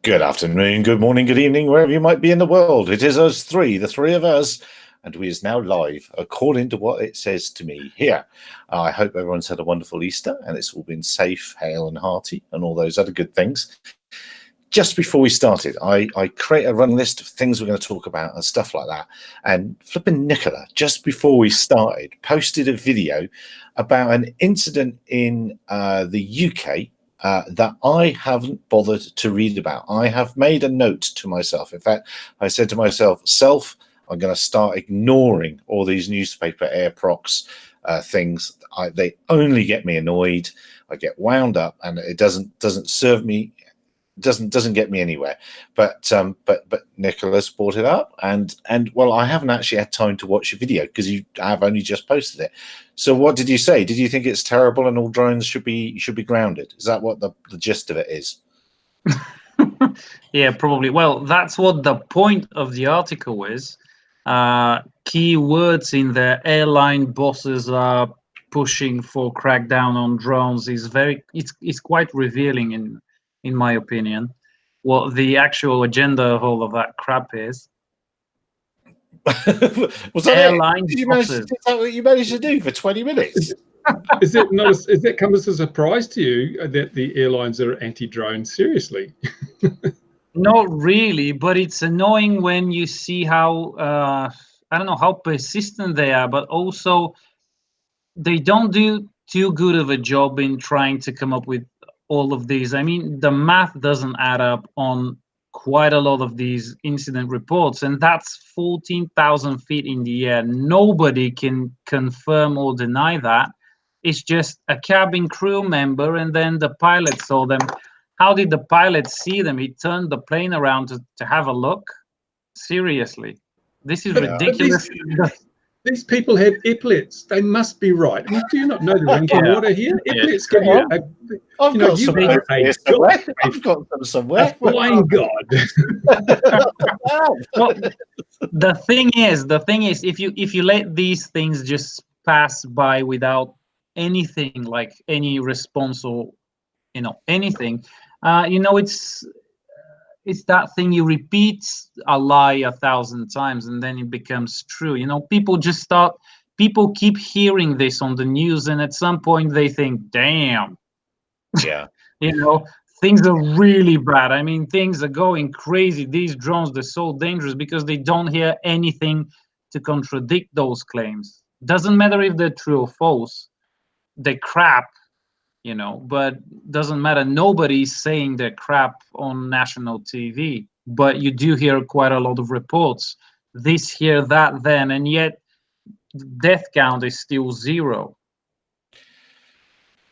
Good afternoon, good morning, good evening, wherever you might be in the world. It is us three, the three of us, and we is now live according to what it says to me here. I hope everyone's had a wonderful Easter and it's all been safe, hale and hearty and all those other good things. Just before we started, I create a run list of things we're going to talk about and stuff like that. And flipping Nicola, just before we started, posted a video about an incident in the UK that I haven't bothered to read about. I have made a note to myself. In fact, I said to myself, I'm going to start ignoring all these newspaper air procs things. They only get me annoyed. I get wound up, and it doesn't serve me. Doesn't get me anywhere. But Nicholas brought it up, and well, I haven't actually had time to watch your video because you have only just posted it. So what did you say? Did you think it's terrible and all drones should be grounded? Is that what the gist of it is? Yeah, probably. Well, that's what the point of the article is. Key words in there: airline bosses are pushing for crackdown on drones. It's quite revealing in my opinion, what the actual agenda of all of that crap is. Was that airline bosses? Is that what you managed to do for 20 minutes? Is that come as a surprise to you that the airlines are anti-drone? Seriously? Not really, but it's annoying when you see how I don't know how persistent they are, but also they don't do too good of a job in trying to come up with all of these. I mean, the math doesn't add up on quite a lot of these incident reports, and that's 14,000 feet in the air. Nobody can confirm or deny that. It's just a cabin crew member, and then the pilot saw them. How did the pilot see them? He turned the plane around to have a look? Seriously, this is ridiculous. These people have epaulets. They must be right. I mean, do you not know the ranking order here? Epaulets give you I've got them somewhere. A flying god. Well, the thing is, if you let these things just pass by without anything, like any response or anything, it's that thing you repeat a lie 1,000 times and then it becomes true. People keep hearing this on the news, and at some point they think, damn, yeah, things are really bad. I mean, things are going crazy. These drones, they're so dangerous because they don't hear anything to contradict those claims. Doesn't matter if they're true or false. They're crap. But doesn't matter. Nobody's saying they're crap on national TV, but you do hear quite a lot of reports. This, here, that, then, and yet death count is still 0.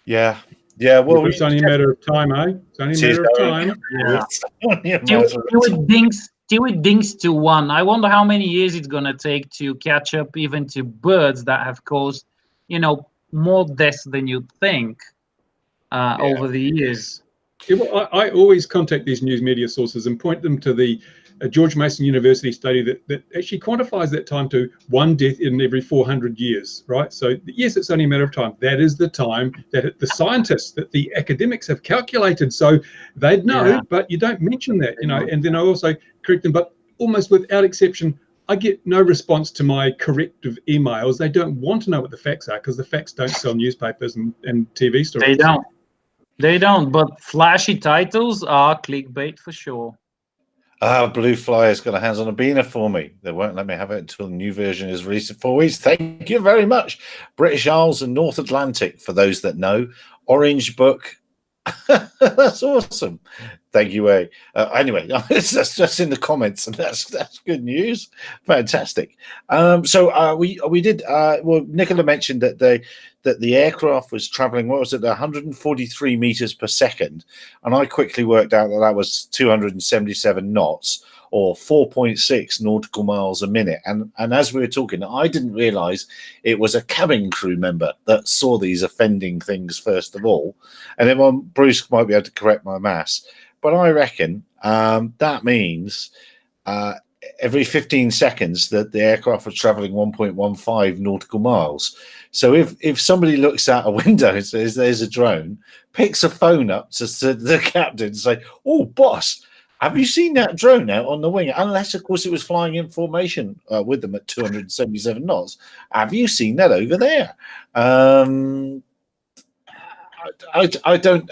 Yeah. Well, it's only a matter of time, eh? It's only a matter of time. Yeah. Till it dinks to 1. I wonder how many years it's gonna take to catch up even to birds that have caused, more deaths than you'd think. Over the years. Yeah, well, I always contact these news media sources and point them to the George Mason University study that actually quantifies that time to 1 death in every 400 years, right? So yes, it's only a matter of time. That is the time that the scientists, that the academics have calculated. So they'd know, but you don't mention that, and then I also correct them, but almost without exception, I get no response to my corrective emails. They don't want to know what the facts are because the facts don't sell newspapers and TV stories. They don't, but flashy titles are clickbait for sure. Blue Flyer's got a hands on a beaner for me. They won't let me have it until the new version is released in 4 weeks. Thank you very much. British Isles and North Atlantic, for those that know. Orange Book. That's awesome. Thank you, A. Anyway, that's just in the comments, and that's good news. Fantastic. So we did. Well, Nicola mentioned that the aircraft was traveling. What was it? 143 meters per second, and I quickly worked out that was 277 knots, or 4.6 nautical miles a minute. And as we were talking, I didn't realize it was a cabin crew member that saw these offending things first of all. And then Bruce might be able to correct my maths, but I reckon that means every 15 seconds that the aircraft was traveling 1.15 nautical miles. So if somebody looks out a window and says there's a drone, picks a phone up to the captain and say, "Oh, boss, Have you seen that drone out on the wing? Unless, of course, it was flying in formation with them at 277 knots. Have you seen that over there? I don't.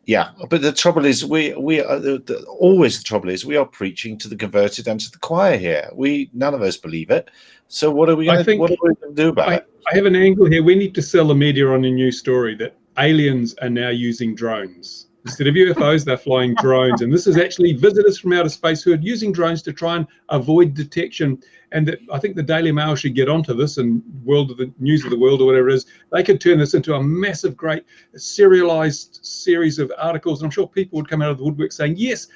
Yeah, but the trouble is, we are always the trouble is we are preaching to the converted and to the choir here. None of us believe it. So what are we going to do about it? I have an angle here. We need to sell the media on a new story that aliens are now using drones. Instead of UFOs, they're flying drones. And this is actually visitors from outer space who are using drones to try and avoid detection. And that, I think the Daily Mail should get onto this, and World of the News of the World or whatever it is. They could turn this into a massive, great serialized series of articles. And I'm sure people would come out of the woodwork saying, yes,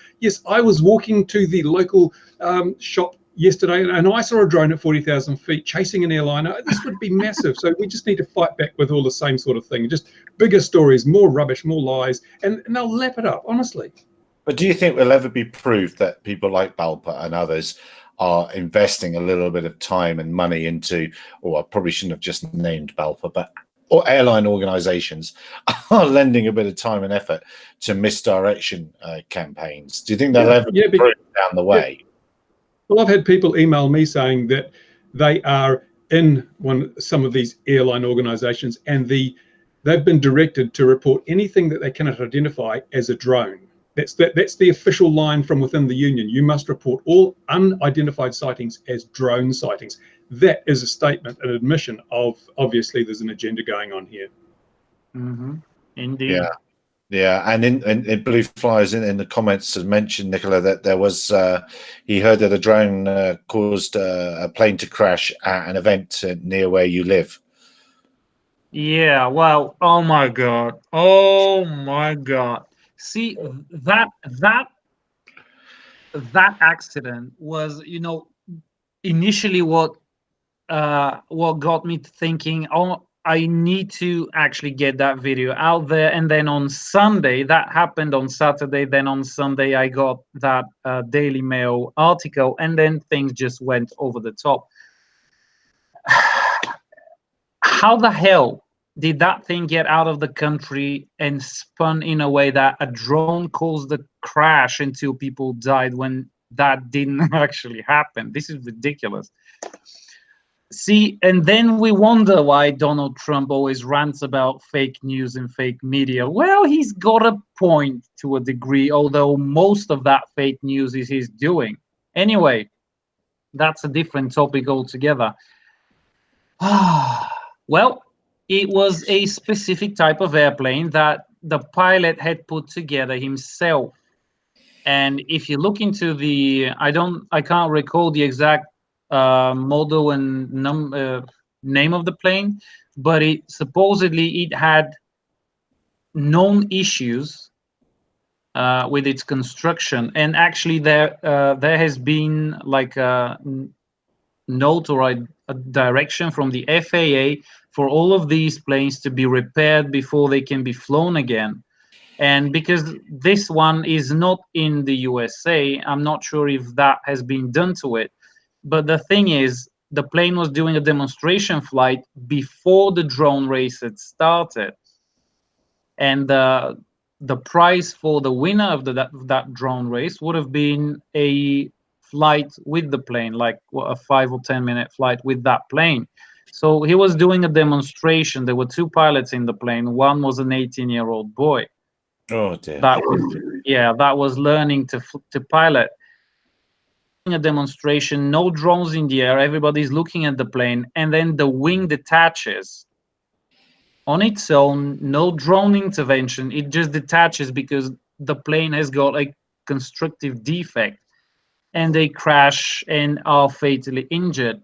I was walking to the local shop yesterday and I saw a drone at 40,000 feet chasing an airliner. This would be massive. So we just need to fight back with all the same sort of thing. Just bigger stories, more rubbish, more lies, and they'll lap it up, honestly. But do you think it'll ever be proved that people like Balpa and others are investing a little bit of time and money into, or I probably shouldn't have just named Balpa, but or airline organizations are lending a bit of time and effort to misdirection campaigns? Do you think they'll ever be proved down the way? Well, I've had people email me saying that they are in some of these airline organizations and they've been directed to report anything that they cannot identify as a drone. That's the official line from within the union. You must report all unidentified sightings as drone sightings. That is a statement, an admission of obviously there's an agenda going on here. Mm-hmm. Indeed. Yeah, and in Blue Flyers in the comments has mentioned, Nicola, that there was he heard that a drone caused a plane to crash at an event near where you live. Yeah, well, oh my god. See, that accident was, initially what got me thinking, oh, I need to actually get that video out there. And then on Sunday, that happened on Saturday. Then on Sunday, I got that Daily Mail article, and then things just went over the top. How the hell did that thing get out of the country and spun in a way that a drone caused the crash until people died when that didn't actually happen? This is ridiculous. See, and then we wonder why Donald Trump always rants about fake news and fake media. Well, he's got a point to a degree, although most of that fake news is his doing. Anyway, that's a different topic altogether. Well, it was a specific type of airplane that the pilot had put together himself. And if you look into I can't recall the exact model and name of the plane, but supposedly it had known issues with its construction. And actually there has been like a note or a direction from the FAA for all of these planes to be repaired before they can be flown again. And because this one is not in the USA, I'm not sure if that has been done to it. But the thing is, the plane was doing a demonstration flight before the drone race had started. And the prize for the winner of that drone race would have been a flight with the plane, like a 5 or 10 minute flight with that plane. So he was doing a demonstration. There were two pilots in the plane. One was an 18-year-old boy. Oh dear. That was learning to pilot. A demonstration, no drones in the air, everybody's looking at the plane, and then the wing detaches on its own, no drone intervention. It just detaches because the plane has got a constructive defect, and they crash and are fatally injured.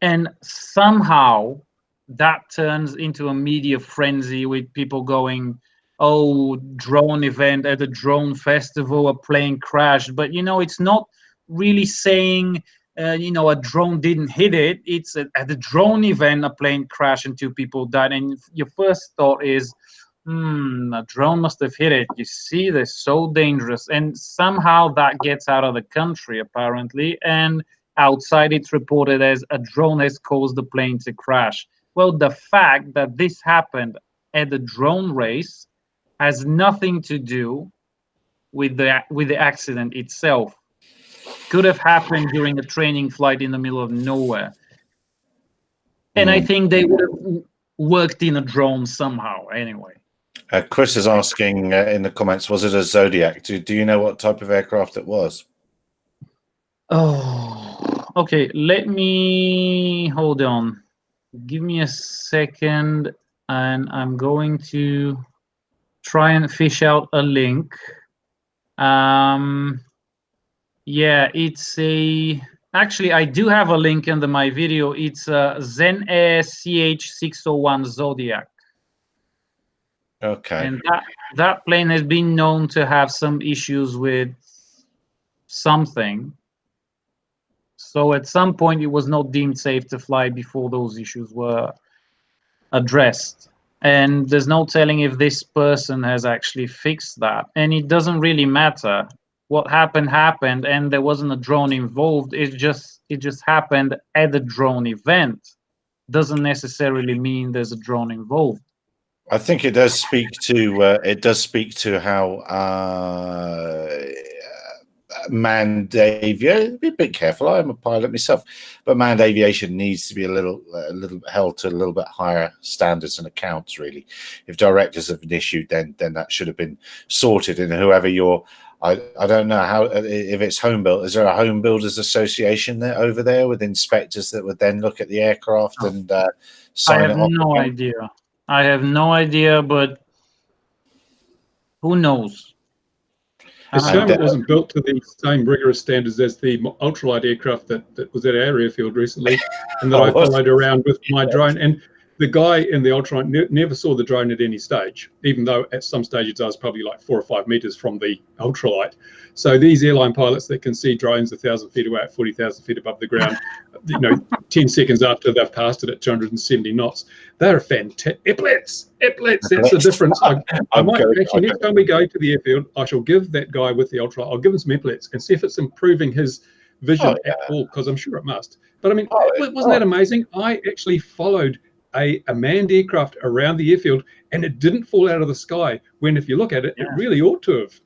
And somehow that turns into a media frenzy with people going, oh, drone event at a drone festival, a plane crashed. But it's not really saying a drone didn't hit it. It's at the drone event a plane crashed and 2 people died, and your first thought is a drone must have hit it. You see, they're so dangerous. And somehow that gets out of the country apparently, and outside it's reported as a drone has caused the plane to crash. Well, the fact that this happened at the drone race has nothing to do with the accident itself. Could have happened during a training flight in the middle of nowhere. And I think they would have worked in a drone somehow anyway. Chris is asking in the comments, was it a Zodiac? Do you know what type of aircraft it was? Oh, okay. Let me hold on. Give me a second, and I'm going to try and fish out a link. Yeah, it's a. Actually, I do have a link under my video. It's a Zen Air CH601 Zodiac. Okay. And that plane has been known to have some issues with something. So at some point, it was not deemed safe to fly before those issues were addressed. And there's no telling if this person has actually fixed that. And it doesn't really matter. What happened, and there wasn't a drone involved. It just happened at a drone event. Doesn't necessarily mean there's a drone involved. I think it does speak to how manned aviation. Be a bit careful. I'm a pilot myself, but manned aviation needs to be a little held to a little bit higher standards and accounts. Really, if directives have been issued, then that should have been sorted. And whoever you're, I don't know how, if it's home built. Is there a home builders association there over there with inspectors that would then look at the aircraft and sign it off? I have no idea. I have no idea, but who knows? Assume it wasn't built to the same rigorous standards as the ultralight aircraft that was at our airfield recently, and that I followed around with my drone. And the guy in the ultralight never saw the drone at any stage, even though at some stages I was probably like 4 or 5 meters from the ultralight. So these airline pilots that can see drones 1,000 feet away at 40,000 feet above the ground, 10 seconds after they've passed it at 270 knots, they're fantastic. Epaulets, that's the difference. I might actually, next time we go to the airfield, I shall give that guy with the ultralight, I'll give him some epaulets and see if it's improving his vision at all, because I'm sure it must. But I mean, wasn't that amazing? I actually followed a manned aircraft around the airfield, and it didn't fall out of the sky, when if you look at it, it really ought to have.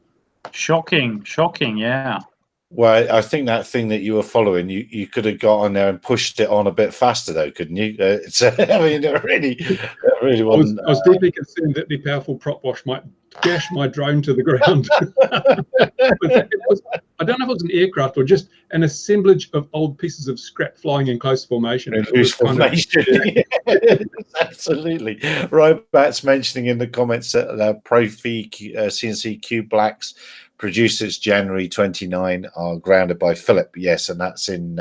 Shocking, yeah. Well, I think that thing that you were following, you could have got on there and pushed it on a bit faster, though, couldn't you? I mean, it really wasn't. I was deeply concerned that the powerful prop wash might dash my drone to the ground. I don't know if it was an aircraft or just an assemblage of old pieces of scrap flying in close formation. Absolutely. Robat's mentioning in the comments that Profi CNC Cube Blacks produced its January 29 are grounded by Philip. Yes, and that's in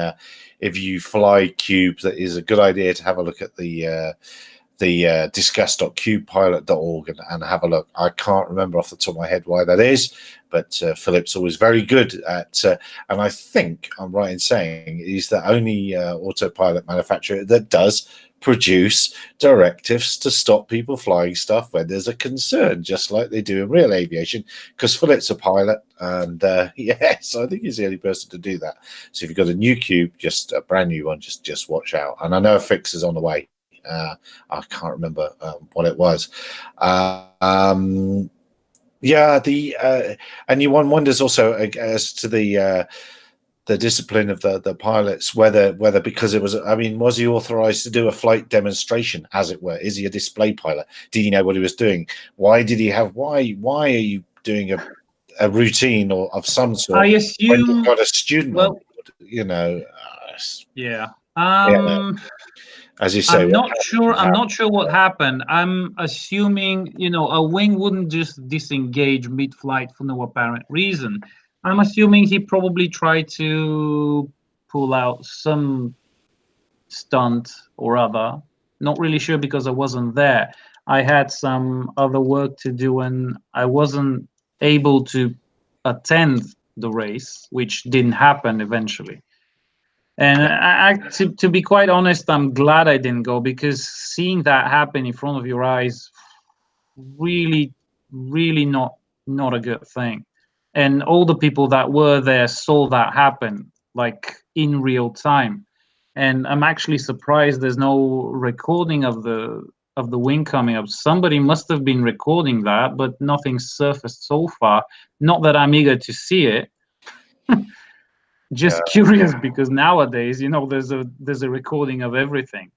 if you fly cubes, that is a good idea to have a look at the discuss.cubepilot.org and have a look. I can't remember off the top of my head why that is, but Philip's always very good at, and I think I'm right in saying he's the only autopilot manufacturer that does produce directives to stop people flying stuff when there's a concern, just like they do in real aviation, because Philip's a pilot, and yes, I think he's the only person to do that. So if you've got a new cube, just a brand new one, just watch out. And I know a fix is on the way. I can't remember what it was. And one wonders also as to the discipline of the pilots, whether because it was, I mean, was he authorized to do a flight demonstration, as it were? Is he a display pilot? Did he know what he was doing? Why did he have? Why are you doing a routine or of some sort? I assume when you've got a student, well, yeah. As you say, I'm not sure what happened. I'm assuming, a wing wouldn't just disengage mid-flight for no apparent reason. I'm assuming he probably tried to pull out some stunt or other. Not really sure because I wasn't there. I had some other work to do and I wasn't able to attend the race, which didn't happen eventually. And to be quite honest, I'm glad I didn't go, because seeing that happen in front of your eyes, really, really not a good thing. And all the people that were there saw that happen, like in real time. And I'm actually surprised there's no recording of the of the wing coming up. Somebody must have been recording that, but nothing's surfaced so far. Not that I'm eager to see it. Just curious, because nowadays, you know, there's a recording of everything.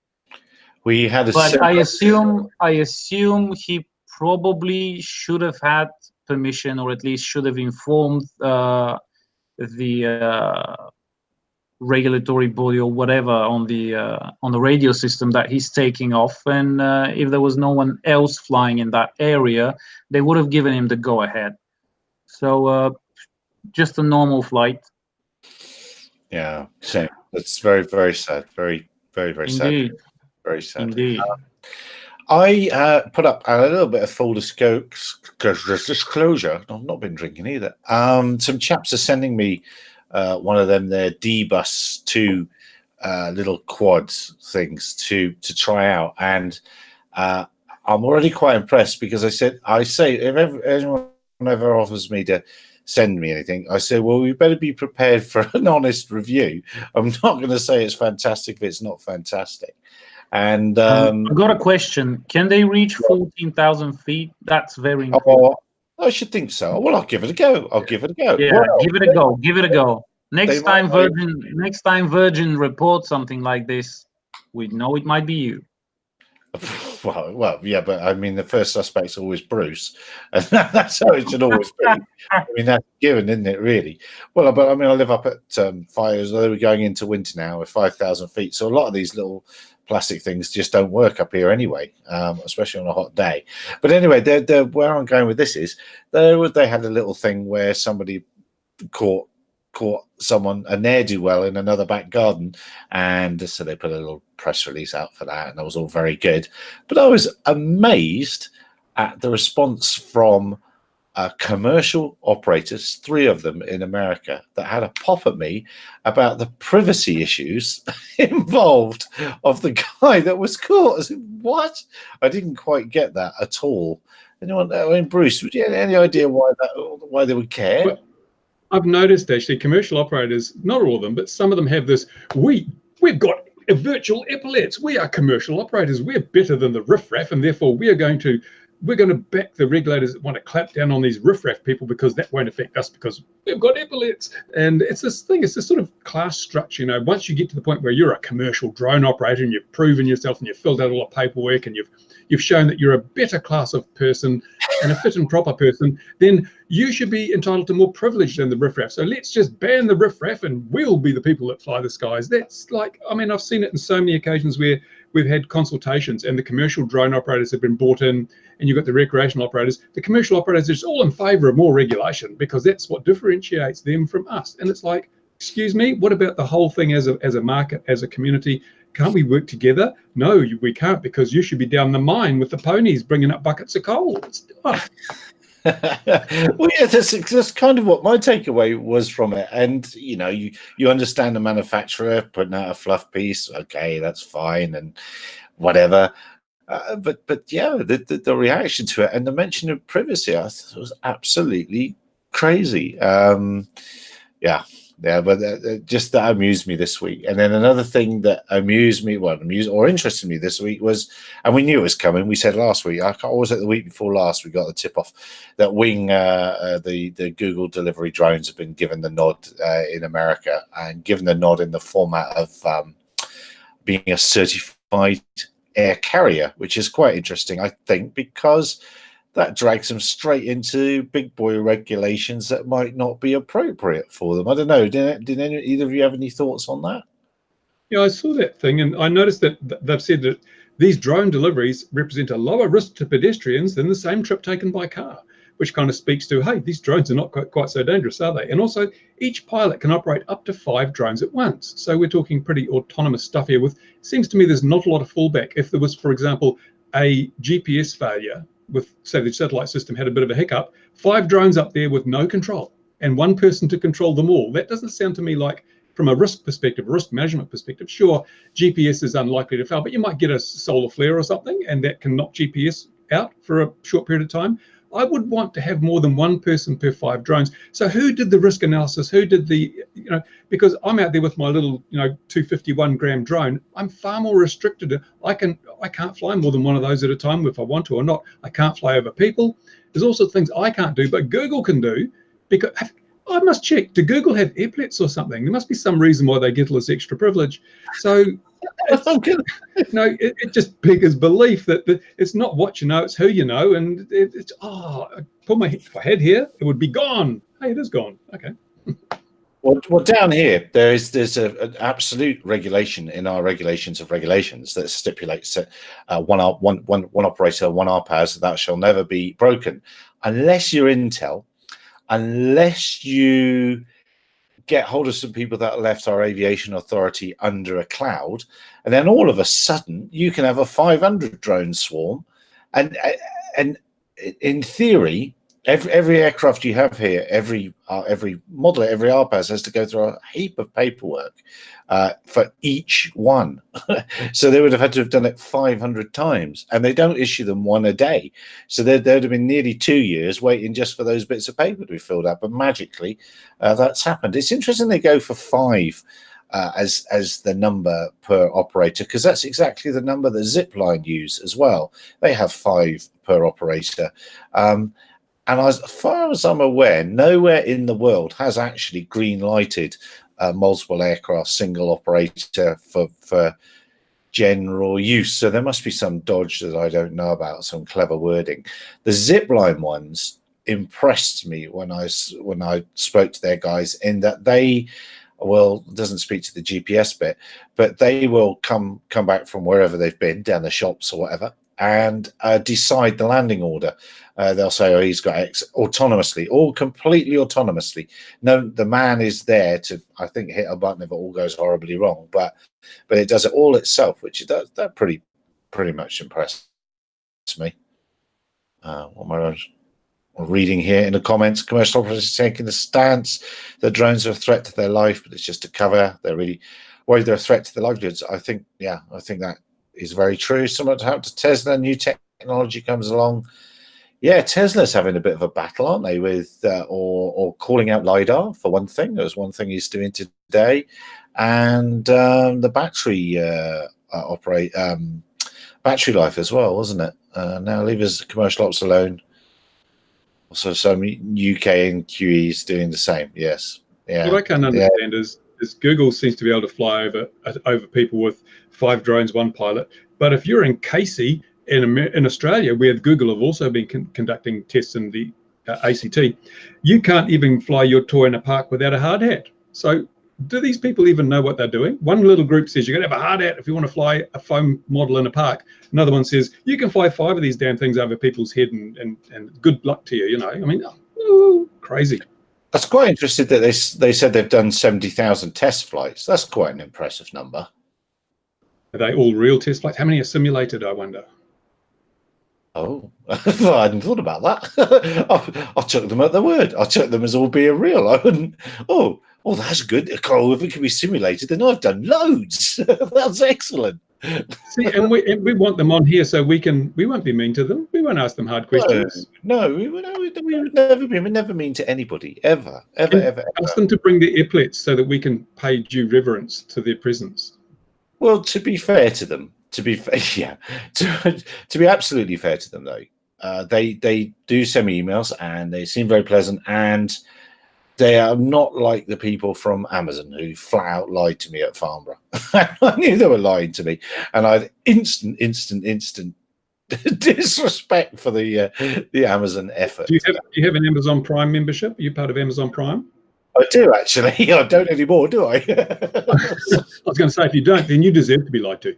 We had a But I assume he probably should have had permission, or at least should have informed the regulatory body or whatever on the radio system that he's taking off. And if there was no one else flying in that area, they would have given him the go ahead. So just a normal flight. Yeah, shame. That's very, very sad. Very, very, very Indeed. sad. Very sad. Indeed. I put up a little bit of full disclosure. I've not been drinking either. Some chaps are sending me one of them, their D-Bus 2 little quads things to try out, and I'm already quite impressed, because I say if anyone ever offers me to send me anything, I say, well, we better be prepared for an honest review. I'm not going to say it's fantastic if it's not fantastic. And I've got a question. Can they reach 14,000 feet? That's very important. I should think so. Well, I'll give it a go. Yeah, well, give it a go. Give it a go. Next time Virgin reports something like this, we know it might be you. Well, yeah, but I mean, the first suspect's always Bruce, and that's how it should always be. I mean, that's given, isn't it? Really. Well, but I mean, I live up at fires. Although we're going into winter now with 5,000 feet, so a lot of these little plastic things just don't work up here anyway, especially on a hot day. But anyway, where I'm going with this is they had a little thing where somebody caught someone, a ne'er-do-well, in another back garden, and so they put a little press release out for that, and that was all very good. But I was amazed at the response from commercial operators, 3 of them in America, that had a pop at me about the privacy issues involved of the guy that was caught. I said, what? I didn't quite get that at all. Anyone? I mean, Bruce, would you have any idea why they would care? Well, I've noticed actually commercial operators, not all of them, but some of them have this, we've got virtual epaulets. We are commercial operators. We're better than the riffraff, and therefore we're going to back the regulators that want to clamp down on these riffraff people, because that won't affect us because we've got epaulets. And it's this thing, it's this sort of class structure. You know, once you get to the point where you're a commercial drone operator and you've proven yourself and you've filled out all the paperwork and you've shown that you're a better class of person and a fit and proper person, then you should be entitled to more privilege than the riffraff. So let's just ban the riffraff and we'll be the people that fly the skies. That's like, I mean, I've seen it in so many occasions where we've had consultations and the commercial drone operators have been brought in, and you've got the recreational operators. The commercial operators are just all in favor of more regulation because that's what differentiates them from us. And it's like, excuse me, what about the whole thing as a market, as a community? Can't we work together? No, we can't, because you should be down the mine with the ponies bringing up buckets of coal. Well, yeah, that's kind of what my takeaway was from it. And you know, you understand the manufacturer putting out a fluff piece, okay, that's fine and whatever. But yeah, the reaction to it and the mention of privacy, I thought was absolutely crazy. Yeah, but just that amused me this week. And then another thing that amused me, or interested me this week was, and we knew it was coming. We said last week, was it the week before last, we got the tip off that Wing, the Google delivery drones have been given the nod in America, and given the nod in the format of being a certified air carrier, which is quite interesting, I think, because that drags them straight into big boy regulations that might not be appropriate for them. I don't know. Did either of you have any thoughts on that? Yeah, I saw that thing, and I noticed that they've said that these drone deliveries represent a lower risk to pedestrians than the same trip taken by car, which kind of speaks to, hey, these drones are not quite so dangerous, are they? And also, each pilot can operate up to 5 drones at once. So we're talking pretty autonomous stuff here. It seems to me there's not a lot of fallback. If there was, for example, a GPS failure, with, say, the satellite system had a bit of a hiccup, 5 drones up there with no control and 1 person to control them all. That doesn't sound to me like, from a risk perspective, a risk management perspective, sure, GPS is unlikely to fail, but you might get a solar flare or something and that can knock GPS out for a short period of time. I would want to have more than one person per 5 drones. So who did the risk analysis? Who did the, because I'm out there with my little, 251 gram drone. I'm far more restricted. I can't fly more than one of those at a time if I want to or not. I can't fly over people. There's also things I can't do, but Google can do, because I must check. Do Google have applets or something? There must be some reason why they get all this extra privilege. So it just beggars belief that it's not what you know, it's who you know. And it's, I put if I had here, it would be gone. Hey, it is gone. Okay. Well, down here, there's an absolute regulation in our regulations of regulations that stipulates that one operator, one RPAS, that shall never be broken unless you're Intel, unless you get hold of some people that left our aviation authority under a cloud, and then all of a sudden you can have a 500 drone swarm, and in theory, every aircraft you have here, every model, every RPAS has to go through a heap of paperwork for each one. So they would have had to have done it 500 times, and they don't issue them one a day. So there'd have been nearly 2 years waiting just for those bits of paper to be filled out. But magically, that's happened. It's interesting they go for 5 as the number per operator, because that's exactly the number that Zipline use as well. They have 5 per operator. And as far as I'm aware, nowhere in the world has actually green lighted multiple aircraft single operator for general use. So there must be some dodge that I don't know about, some clever wording. The Zipline ones impressed me when I spoke to their guys, in that they, well, it doesn't speak to the GPS bit, but they will come back from wherever they've been, down the shops or whatever, and decide the landing order. They'll say, oh, he's got X autonomously, all completely autonomously. No, the man is there to, I think, hit a button if it all goes horribly wrong, but it does it all itself, which that pretty much impressed me. What am I reading here in the comments? Commercial operators taking the stance that drones are a threat to their life, but it's just a cover. They're really worried they're a threat to their livelihoods. I think that is very true. Similar to how to Tesla, new technology comes along. Yeah, Tesla's having a bit of a battle, aren't they, with or calling out LiDAR for one thing. That was one thing he's doing today, and the battery battery life as well, wasn't it? Now leave us commercial ops alone. Also, some UK and QE's doing the same. Yes, yeah. What I can't understand is Google seems to be able to fly over people with 5 drones, 1 pilot, but if you're in Casey in Australia, where Google have also been conducting tests in the ACT, you can't even fly your toy in a park without a hard hat. So do these people even know what they're doing? One little group says you're going to have a hard hat if you want to fly a foam model in a park. Another one says you can fly 5 of these damn things over people's head, and good luck to you. I mean, crazy. That's quite interesting that they said they've done 70,000 test flights. That's quite an impressive number. Are they all real test flights? How many are simulated, I wonder? Oh, I hadn't thought about that. I took them at their word. I took them as all being real. I wouldn't. Oh, that's good. Oh, if it can be simulated, then I've done loads. That's excellent. See, and we want them on here so we won't be mean to them. We won't ask them hard questions. No, we would never mean to anybody, ever. Ask them to bring their applets so that we can pay due reverence to their presence. Well, to be fair to them, to be absolutely fair to them, though, they do send me emails and they seem very pleasant, and they are not like the people from Amazon who flat out lied to me at Farnborough. I knew they were lying to me, and I had instant disrespect for the Amazon effort. Do you have an Amazon Prime membership? Are you part of Amazon Prime? I do, actually. I don't anymore, do I? I was going to say, if you don't, then you deserve to be lied to.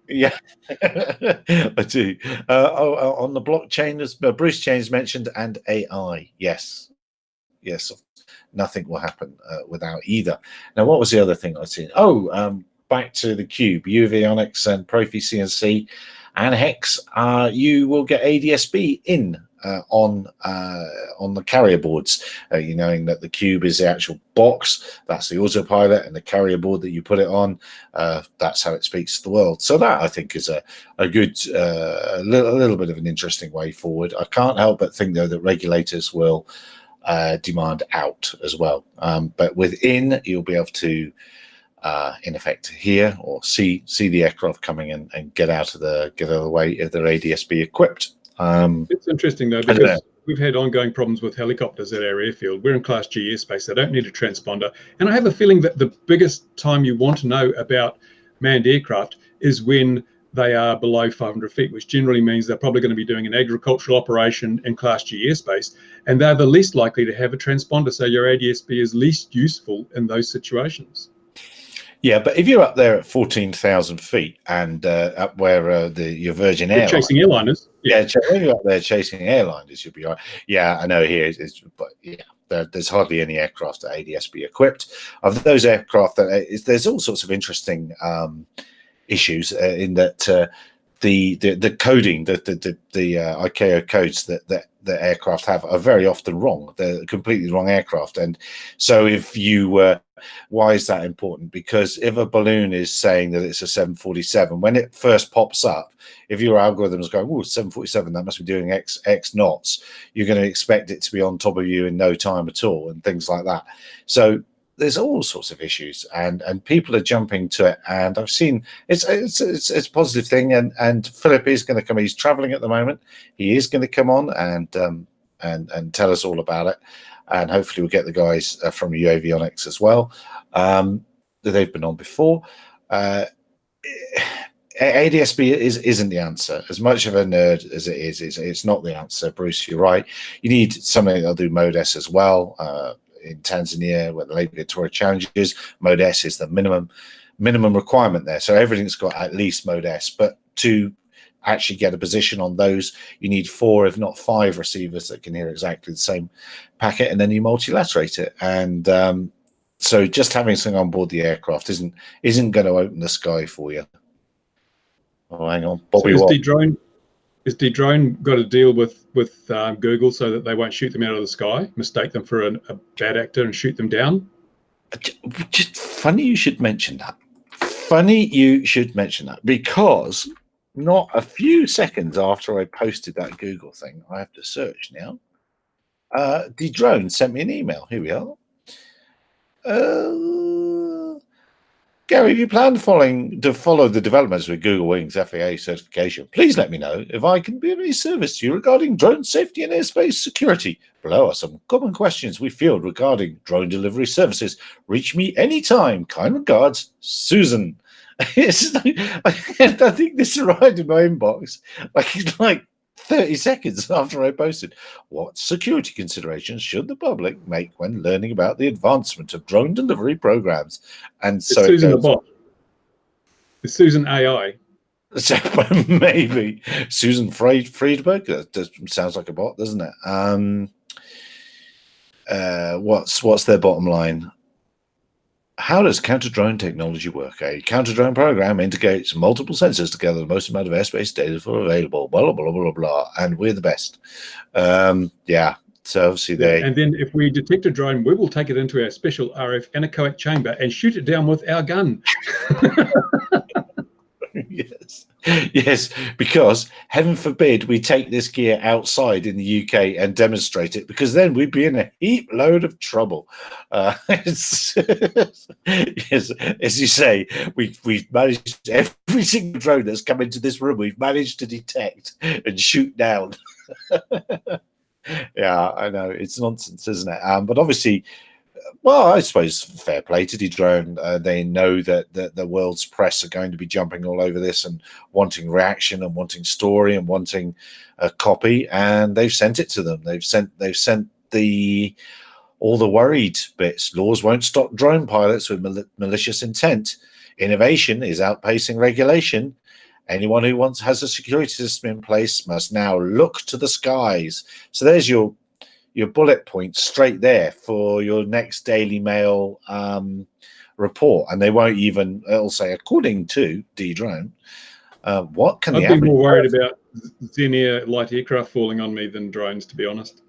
Yeah, I do. On the blockchain, as Bruce Chains mentioned, and AI. Yes, nothing will happen without either. Now, what was the other thing I'd seen? Back to the Cube, UAVionix and Profi CNC and Hex. You will get ADSB in on the carrier boards. You knowing that the cube is the actual box, that's the autopilot, and the carrier board that you put it on, that's how it speaks to the world. So that, I think, is a good a little bit of an interesting way forward. I can't help but think, though, that regulators will demand out as well, but within, you'll be able to in effect hear or see the aircraft coming and get out of the way if they're ADS-B equipped. It's interesting, though, because we've had ongoing problems with helicopters at our airfield. We're in Class G airspace. They don't need a transponder. And I have a feeling that the biggest time you want to know about manned aircraft is when they are below 500 feet, which generally means they're probably going to be doing an agricultural operation in Class G airspace, and they're the least likely to have a transponder. So your ADS-B is least useful in those situations. Yeah, but if you're up there at 14,000 feet and up where your Virgin Airlines, chasing airliners, when you're up there chasing airliners, you'll be right. Yeah, I know here, but yeah, there's hardly any aircraft that ADS-B equipped. Of those aircraft, there's all sorts of interesting issues in that the coding, the ICAO codes that the aircraft have are very often wrong. They're completely wrong aircraft, and so if you why is that important? Because if a balloon is saying that it's a 747, when it first pops up, if your algorithm is going, oh, 747, that must be doing X knots, you're going to expect it to be on top of you in no time at all, and things like that. So there's all sorts of issues, and people are jumping to it. And I've seen it's a positive thing. And Philip is going to come. He's traveling at the moment. He is going to come on and tell us all about it. And hopefully we'll get the guys from UAVionics as well. They've been on before. ADS-B isn't the answer. As much of a nerd as it is, it's not the answer. Bruce, you're right. You need something that'll do Mode S as well. In Tanzania, where the Lake Victoria challenges, Mode S is the minimum requirement there. So everything's got at least Mode S. But to actually get a position on those, you need 4, if not 5, receivers that can hear exactly the same packet, and then you multilaterate it. And so just having something on board the aircraft isn't going to open the sky for you. Oh, hang on, Bobby. So is Dedrone got to deal with Google so that they won't shoot them out of the sky, mistake them for a bad actor and shoot them down? Just funny you should mention that. Funny you should mention that, because not a few seconds after I posted that Google thing, I have to search now. Dedrone sent me an email. Here we are. Gary, if you plan to follow the developments with Google Wings FAA certification, please let me know if I can be of any service to you regarding drone safety and airspace security. Below are some common questions we field regarding drone delivery services. Reach me anytime. Kind regards, Susan. I think this arrived in my inbox like 30 seconds after I posted. What security considerations should the public make when learning about the advancement of drone delivery programs? And so it's Susan the bot. It's Susan AI. So maybe Susan Friedberg. That sounds like a bot, doesn't it? What's their bottom line? How does counter-drone technology work? A counter-drone program integrates multiple sensors together, the most amount of airspace data for available, blah, blah, blah, blah, blah, and we're the best. Yeah, so obviously And then if we detect a drone, we will take it into our special RF anechoic chamber and shoot it down with our gun. Yes, because heaven forbid we take this gear outside in the UK and demonstrate it, because then we'd be in a heap load of trouble. Yes, as you say, we've managed every single drone that's come into this room. We've managed to detect and shoot down. Yeah, I know it's nonsense, isn't it? But obviously. Well, I suppose fair play to Dedrone. They know that the world's press are going to be jumping all over this and wanting reaction and wanting story and wanting a copy, and they've sent it to them. They've sent all the worried bits. Laws won't stop drone pilots with malicious intent. Innovation is outpacing regulation. Anyone who has a security system in place must now look to the skies. So there's your bullet points straight there for your next Daily Mail report, and they won't even. It'll say according to Dedrone. What can I'd be more worried about Zen Air light aircraft falling on me than drones, to be honest.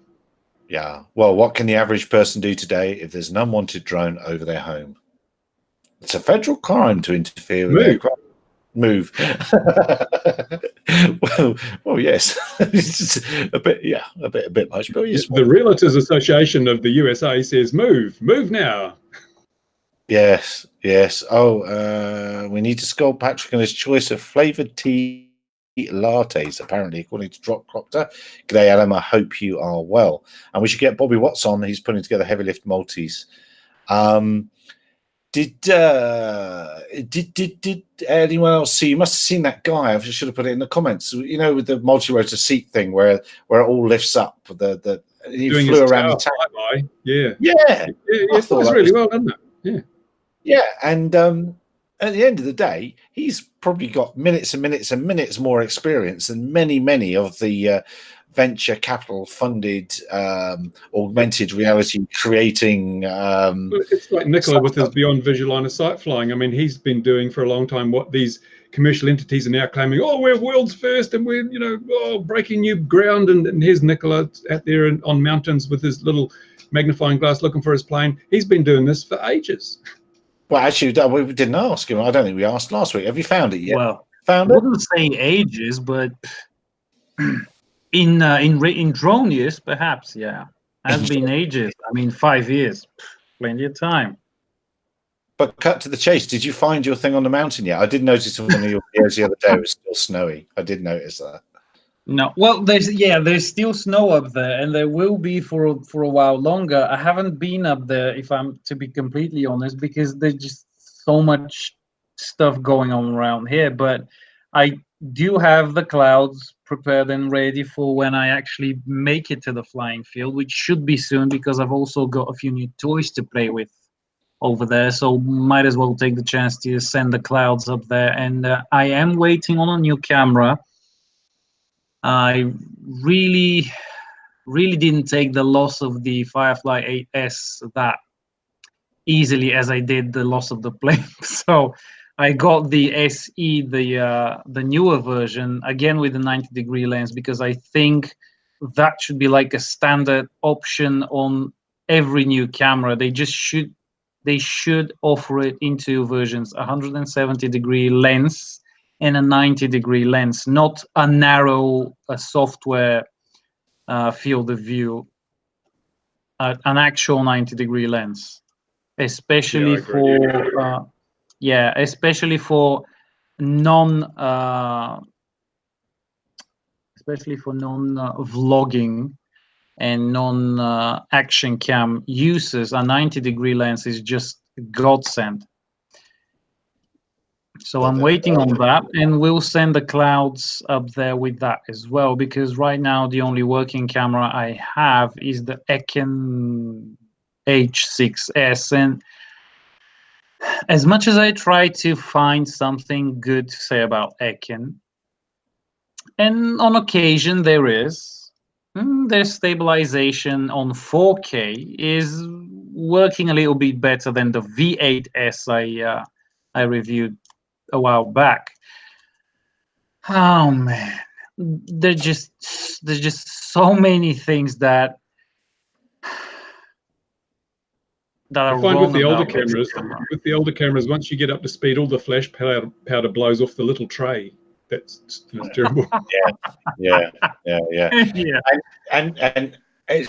Yeah. Well, what can the average person do today if there's an unwanted drone over their home? It's a federal crime to interfere with aircraft. Move. well, yes. It's a bit much. But yes, the Realtors Association of the USA says, move now. Yes. Oh, we need to scold Patrick on his choice of flavored tea lattes, apparently, according to Dropcropter. G'day, Adam. I hope you are well. And we should get Bobby Watts on. He's putting together heavy lift multis. Did anyone else see? You must have seen that guy. I should have put it in the comments. You know, with the multi-rotor seat thing, where it all lifts up. He flew around the town. Yeah. It was really well done. Yeah, and at the end of the day, he's probably got minutes and minutes and minutes more experience than many of the venture capital funded augmented reality creating it's like Nicola with his beyond visual line of sight flying. I mean, he's been doing for a long time what these commercial entities are now claiming, oh, we're world's first and we're breaking new ground, and here's Nicola out there on mountains with his little magnifying glass looking for his plane. He's been doing this for ages. Well, actually, we didn't ask him. I don't think we asked last week. Have you found it yet? Well, found I wouldn't say ages, but in drone years, perhaps, yeah. Has been ages. I mean, 5 years, plenty of time. But cut to the chase. Did you find your thing on the mountain yet? I did notice on one of your videos the other day it was still snowy. I did notice that. No, well, there's still snow up there, and there will be for a while longer. I haven't been up there, if I'm to be completely honest, because there's just so much stuff going on around here. But I do have the clouds prepared and ready for when I actually make it to the flying field, which should be soon, because I've also got a few new toys to play with over there. So might as well take the chance to send the clouds up there. And I am waiting on a new camera. I really didn't take the loss of the Firefly 8S that easily as I did the loss of the plane. So I got the SE, the newer version, again with the 90-degree lens, because I think that should be like a standard option on every new camera. They should offer it in two versions: 170-degree lens and a 90-degree lens, not a narrow software field of view, an actual 90-degree lens, especially for especially for non vlogging and non action cam users. A 90-degree lens is just godsend. So I'm waiting on that, and we'll send the clouds up there with that as well, because right now the only working camera I have is the Eken H6S, and as much as I try to find something good to say about Eken, and on occasion there's stabilization on 4K is working a little bit better than the V8S I reviewed a while back. Oh man, there's just so many things that are wrong with the older cameras. With the older cameras, once you get up to speed, all the flash powder blows off the little tray. That's terrible. Yeah. And I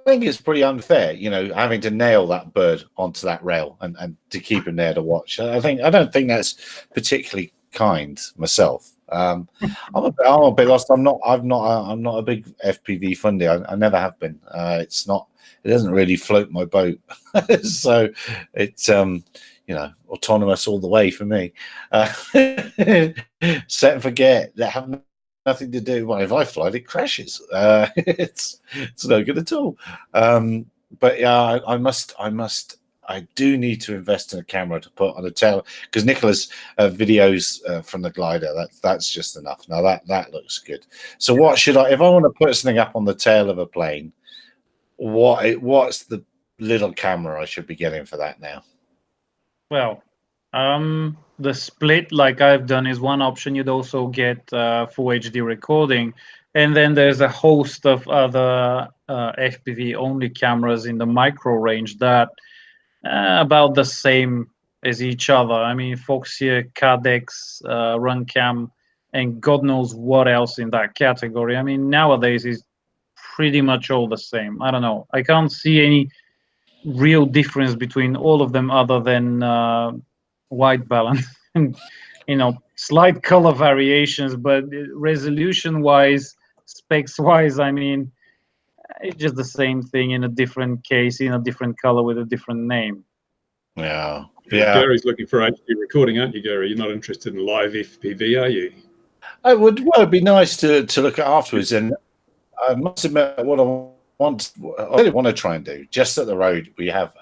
think it's pretty unfair, having to nail that bird onto that rail and to keep him there to watch. I don't think that's particularly kind myself. I'm a bit lost. I'm not a big FPV fundy. I never have been. It doesn't really float my boat. So it's autonomous all the way for me. Set and forget. That have nothing to do. Well, if I fly it, it crashes. It's no good at all. But yeah, I do need to invest in a camera to put on a tail, because Nicola's videos from the glider, that's just enough. Now that looks good. So what should if I want to put something up on the tail of a plane, what's the little camera I should be getting for that now? Well, the split like I've done is one option. You'd also get full HD recording, and then there's a host of other FPV only cameras in the micro range that about the same as each other. I mean, Foxeer, Cadex, Runcam, and God knows what else in that category. I mean, nowadays is pretty much all the same. I don't know. I can't see any real difference between all of them other than white balance and, you know, slight color variations, but resolution wise, specs wise, I mean, it's just the same thing in a different case, in a different color with a different name. Yeah. Gary's looking for HD recording, aren't you, Gary? You're not interested in live FPV, are you? It would. Well, it'd be nice to look at afterwards. And I must admit, what I really want to try and do, just up the road, we have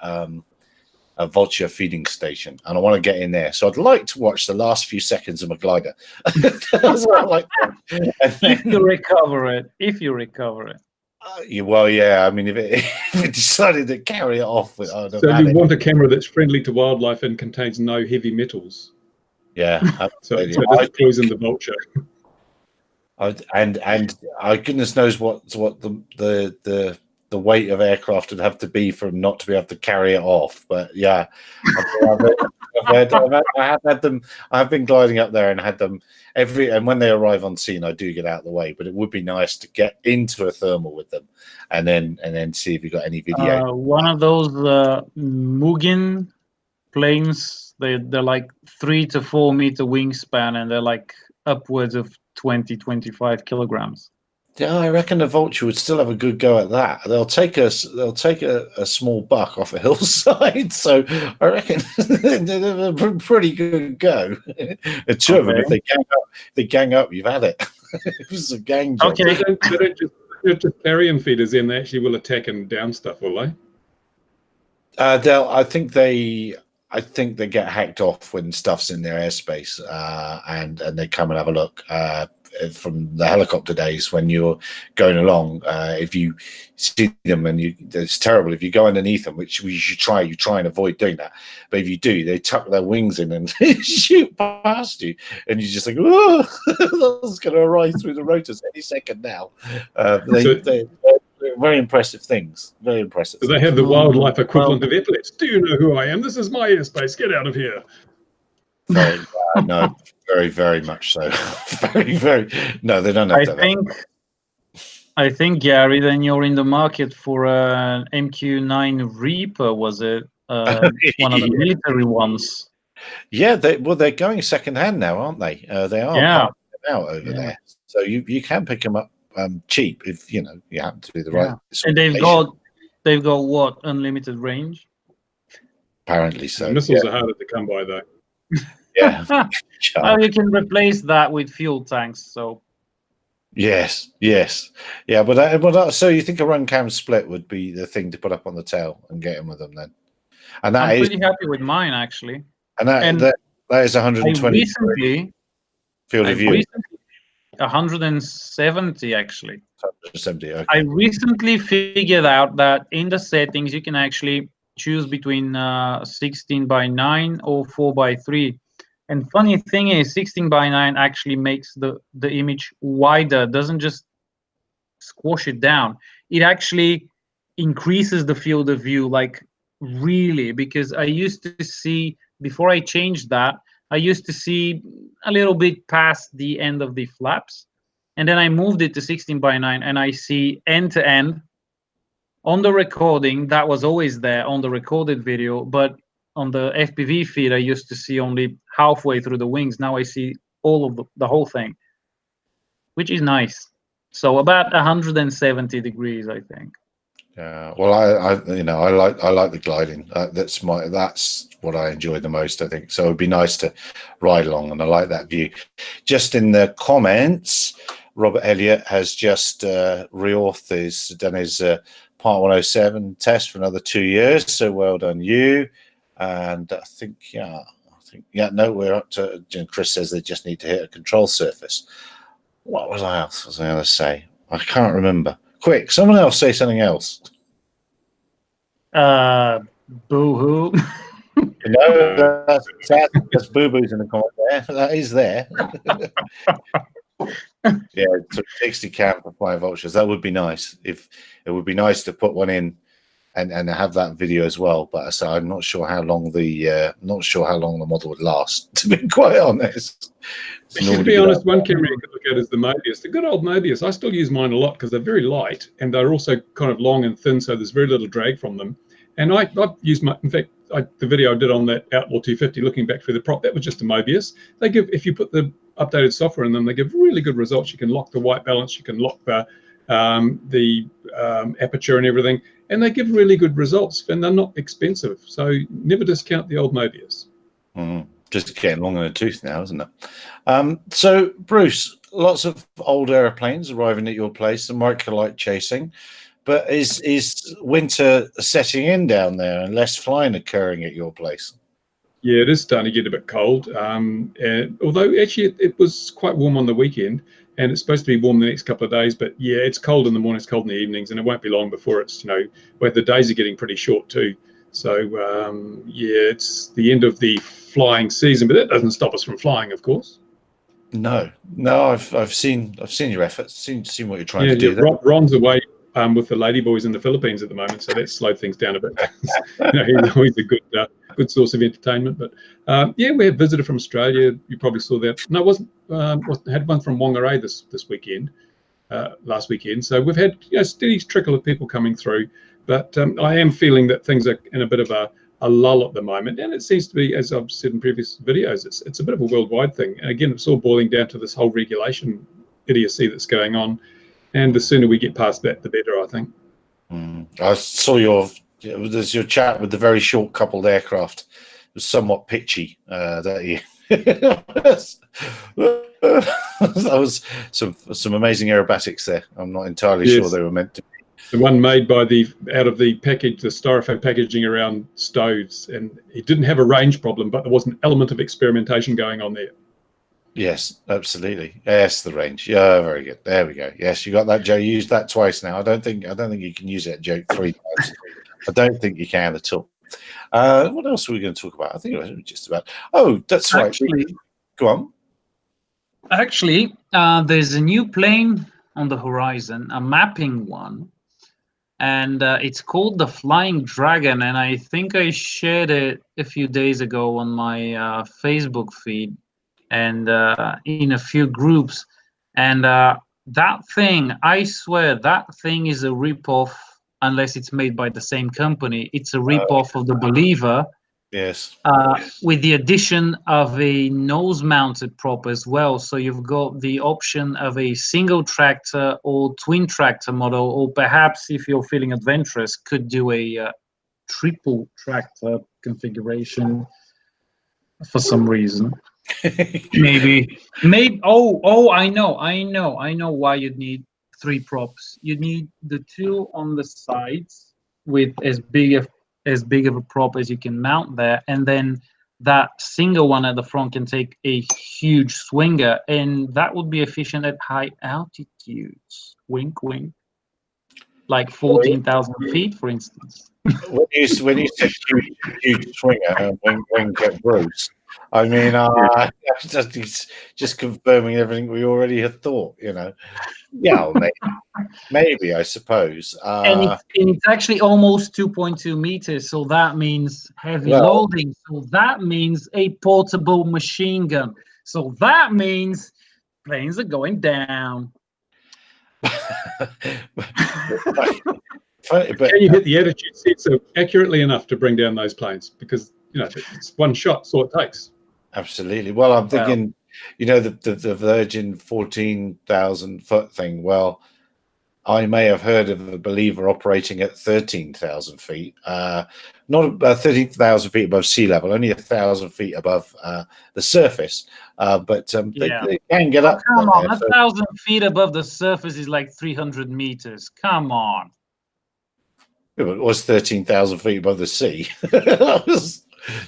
a vulture feeding station, and I want to get in there. So I'd like to watch the last few seconds of my glider. That's what I like. If you recover it. Well, yeah. I mean, if it decided to carry it off, with, so you want a camera that's friendly to wildlife and contains no heavy metals. Yeah. So it doesn't poison the vulture. And goodness knows what the weight of aircraft would have to be for them not to be able to carry it off. But yeah, I have been gliding up there and had them and when they arrive on scene, I do get out of the way. But it would be nice to get into a thermal with them, and then see if you got any video. One of those Mugen planes, they're like 3 to 4 meter wingspan, and they're like upwards of 20-25 kilograms. Yeah, I reckon the vulture would still have a good go at that. They'll take a small buck off a hillside, so I reckon they're a pretty good go. And two of them, if they gang up, you've had it. It was a gang job. Okay. They don't just carrion feeders in. They actually will attack and down stuff, will they? I think they get hacked off when stuff's in their airspace, and they come and have a look. From the helicopter days when you're going along, if you see them and it's terrible if you go underneath them, which you try and avoid doing that. But if you do, they tuck their wings in and shoot past you, and you're just like, oh, that's going to arrive through the rotors any second now. They're very impressive things. Very impressive. So they have the wildlife equivalent of epaulets. Do you know who I am? This is my airspace. Get out of here. No, very, very much so. Very, very. No, they don't have that. I think, Gary, then you're in the market for an MQ-9 Reaper, was it? One of the military ones. Yeah, they're going second hand now, aren't they? They are out over there. So you can pick them up cheap if you happen to do the right. And they've got what, unlimited range? Apparently so. Missiles are harder to come by though. Yeah. Well, you can replace that with fuel tanks. So. Yes. Yeah, but so you think a Runcam split would be the thing to put up on the tail and get in with them then? And I'm pretty happy with mine actually. And that is 120 field of view. 170 actually. 170. Okay. I recently figured out that in the settings you can actually choose between 16:9 or 4:3. And funny thing is, 16:9 actually makes the image wider. Doesn't just squash it down. It actually increases the field of view, like really. Because I used to see, before I changed that, I used to see a little bit past the end of the flaps, and then I moved it to 16:9, and I see end to end. On the recording, that was always there on the recorded video, but on the FPV feed, I used to see only halfway through the wings. Now I see all of the whole thing, which is nice. So about 170 degrees, I think. Yeah. Well, I like the gliding. That's what I enjoy the most, I think. So it'd be nice to ride along, and I like that view. Just in the comments, Robert Elliott has just done his Part 107 test for another 2 years. So well done, you. And I think, we're up to. Chris says they just need to hit a control surface. What was I going to say? I can't remember. Quick, someone else say something else. Boo-hoo. Can No, that's Boo Boo's in the comment there. That is there. Yeah, it took 60 cam for flying vultures. That would be nice. If it would be nice to put one in and have that video as well. But so I'm not sure how long the model would last. To be quite honest. To be honest, one camera you could look at is the Mobius, the good old Mobius. I still use mine a lot because they're very light and they're also kind of long and thin, so there's very little drag from them. And I've used my, in fact, the video I did on that Outlaw 250, looking back through the prop, that was just a Mobius. They give, if you put the updated software in them, they give really good results. You can lock the white balance, you can lock the aperture and everything, and they give really good results, and they're not expensive. So never discount the old Mobius. Just getting long in the tooth now, isn't it? So, Bruce, lots of old airplanes arriving at your place, the microlight chasing. But is winter setting in down there and less flying occurring at your place? Yeah, it is starting to get a bit cold. And although actually it was quite warm on the weekend, and it's supposed to be warm the next couple of days. But yeah, it's cold in the morning, it's cold in the evenings, and it won't be long before it's, where the days are getting pretty short too. So yeah, it's the end of the flying season, but that doesn't stop us from flying, of course. No, I've seen your efforts, seen what you're trying to do. Yeah, Ron's away with the ladyboys in the Philippines at the moment, so that's slowed things down a bit. He's always a good source of entertainment. But yeah, we had a visitor from Australia. You probably saw that. No, it wasn't. Had one from Whangarei this weekend, last weekend. So we've had steady trickle of people coming through. But I am feeling that things are in a bit of a lull at the moment, and it seems to be, as I've said in previous videos, it's a bit of a worldwide thing. And again, it's all boiling down to this whole regulation idiocy that's going on. And the sooner we get past that, the better, I think. I saw your chat with the very short coupled aircraft. It was somewhat pitchy. That was some amazing aerobatics there. I'm not entirely sure they were meant to be. The one made by out of the package, the styrofoam packaging around stoves, and it didn't have a range problem, but there was an element of experimentation going on there. Yes, absolutely. Yes, the range. Yeah, very good. There we go. Yes, you got that, Joe. You used that twice now. I don't think you can use that joke 3 times. I don't think you can at all. What else are we going to talk about? I think it was just about. Oh, that's right. Actually, go on. Actually, there's a new plane on the horizon, a mapping one, and it's called the Flying Dragon. And I think I shared it a few days ago on my Facebook feed and in a few groups. And that thing, I swear, that thing is a ripoff, unless it's made by the same company. It's a ripoff of the Believer. Yes. With the addition of a nose-mounted prop as well. So you've got the option of a single tractor or twin tractor model, or perhaps if you're feeling adventurous, could do a triple tractor configuration for some reason. maybe I know why you'd need 3 props. You need the 2 on the sides with as big of a prop as you can mount there, and then that single one at the front can take a huge swinger, and that would be efficient at high altitudes. Wink wink. Like 14,000 feet, for instance. When you said huge swinger, wink at Bruce, I mean, just confirming everything we already had thought, Yeah, well, maybe, I suppose. And it's actually almost 2.2 meters, so that means heavy loading. So that means a portable machine gun. So that means planes are going down. Funny, but can you hit the attitude sensor accurately enough to bring down those planes? Because it's one shot, that's all it takes. Absolutely. Well, I'm thinking, the Virgin 14,000 foot thing. Well, I may have heard of a Believer operating at 13,000 feet, not about 13,000 feet above sea level, only 1,000 feet above the surface. But they can get up. Come on, 1,000 feet above the surface is like 300 meters. Come on. Yeah, but it was 13,000 feet above the sea. That was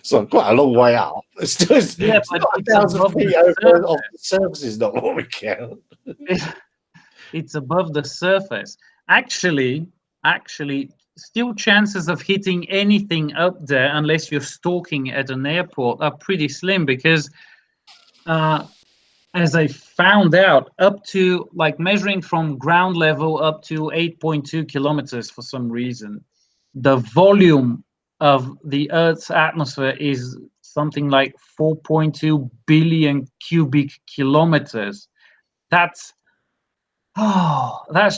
quite a long way up. It's just, but it's 1,000 feet over off the surface is not what we count. It's above the surface. Actually, still chances of hitting anything up there, unless you're stalking at an airport, are pretty slim because, as I found out, up to like measuring from ground level up to 8.2 kilometers for some reason, the volume of the Earth's atmosphere is something like 4.2 billion cubic kilometers. That's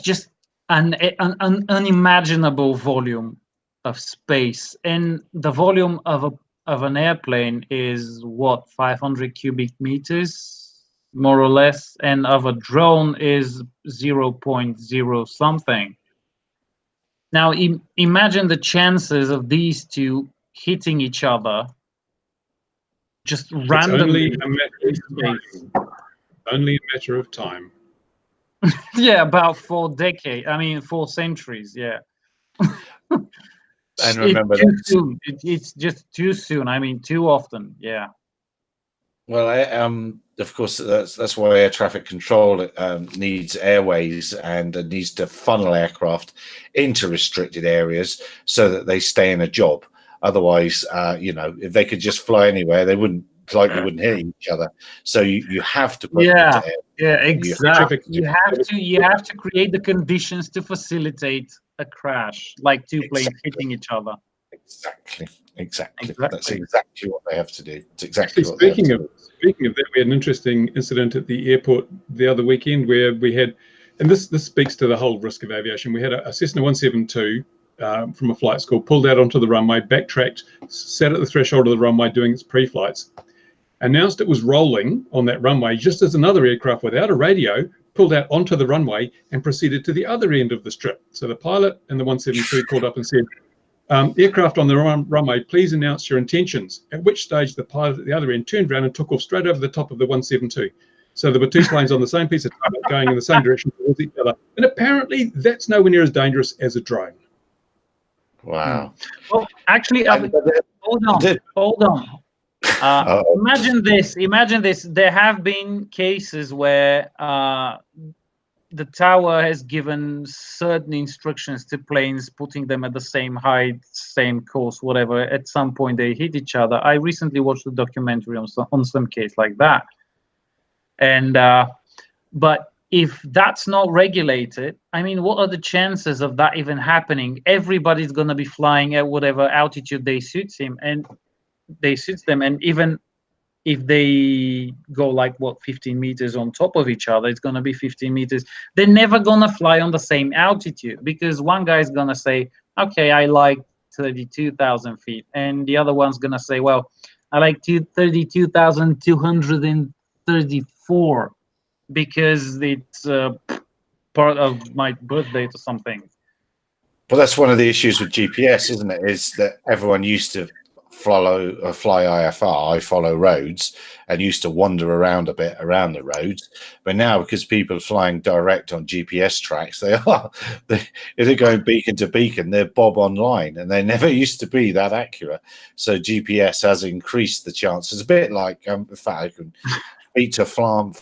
just an unimaginable volume of space, and the volume of an airplane is what, 500 cubic meters, more or less, and of a drone is 0.0 something. Now, imagine the chances of these two hitting each other just randomly. Only a matter of time. Yeah, about 4 centuries. Yeah. And remember, it's just too soon. I mean, too often. Yeah. Well, of course, that's why air traffic control needs airways and needs to funnel aircraft into restricted areas so that they stay in a job. Otherwise, if they could just fly anywhere, they wouldn't hit each other. So you have to put them into air. Yeah, exactly. You have to create the conditions to facilitate a crash, like two planes hitting each other. Exactly. That's exactly what they have to do. It's exactly Actually, what they have to do. Speaking of that, we had an interesting incident at the airport the other weekend where we had, and this speaks to the whole risk of aviation. We had a Cessna 172 from a flight school pulled out onto the runway, backtracked, sat at the threshold of the runway doing its pre-flights, announced it was rolling on that runway just as another aircraft without a radio pulled out onto the runway and proceeded to the other end of the strip. So the pilot and the 172 called up and said, aircraft on the runway, please announce your intentions. At which stage the pilot at the other end turned around and took off straight over the top of the 172. So there were two planes on the same piece of tarmac going in the same direction towards each other. And apparently that's nowhere near as dangerous as a drone. Wow. Well, actually, hold on. Imagine this. There have been cases where the tower has given certain instructions to planes, putting them at the same height, same course, whatever. At some point, they hit each other. I recently watched a documentary on some case like that. And but if that's not regulated, I mean, what are the chances of that even happening? Everybody's going to be flying at whatever altitude they suits them, and even if they go like 15 meters on top of each other, it's going to be 15 meters. They're never going to fly on the same altitude, because one guy's going to say, okay, I like 32,000 feet, and the other one's going to say, well, I like 32,234 because it's part of my birthday or something. Well, that's one of the issues with GPS, isn't it? Is that everyone used to fly IFR, I follow roads, and used to wander around a bit around the roads. But now, because people are flying direct on GPS tracks, if they're going beacon to beacon, they're bob online, and they never used to be that accurate. So GPS has increased the chances. A bit like, in fact, I can speak to Flam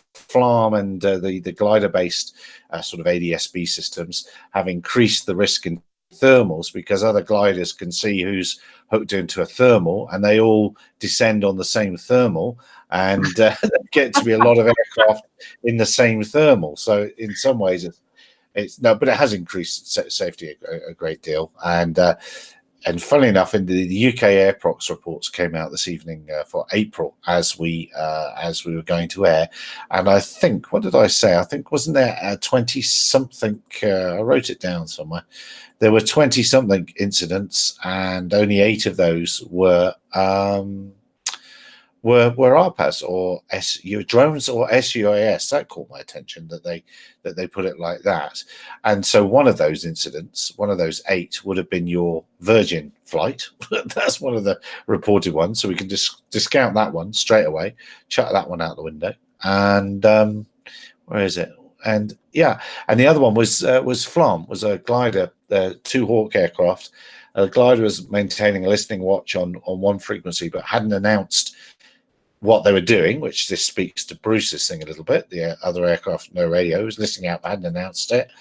and the glider-based sort of ADS-B systems have increased the risk in thermals, because other gliders can see who's hooked into a thermal, and they all descend on the same thermal, and get to be a lot of aircraft in the same thermal. So in some ways, it's no, but it has increased safety a great deal. And funnily enough, in the UK Airprox reports came out this evening for April as we were going to air, and I think, what did I say? I think, wasn't there 20-something? I wrote it down somewhere. There were 20-something incidents, and only 8 of those were RPAS or drones or SUAS. That caught my attention that they put it like that. And so one of those incidents, one of those 8, would have been your Virgin flight. That's one of the reported ones. So we can discount that one straight away, chuck that one out the window. And where is it? And yeah, and the other one was Flam, was a glider, 2 Hawk aircraft. The glider was maintaining a listening watch on one frequency, but hadn't announced what they were doing, which this speaks to Bruce's thing a little bit. The other aircraft, no radio, was listening out, but hadn't announced it.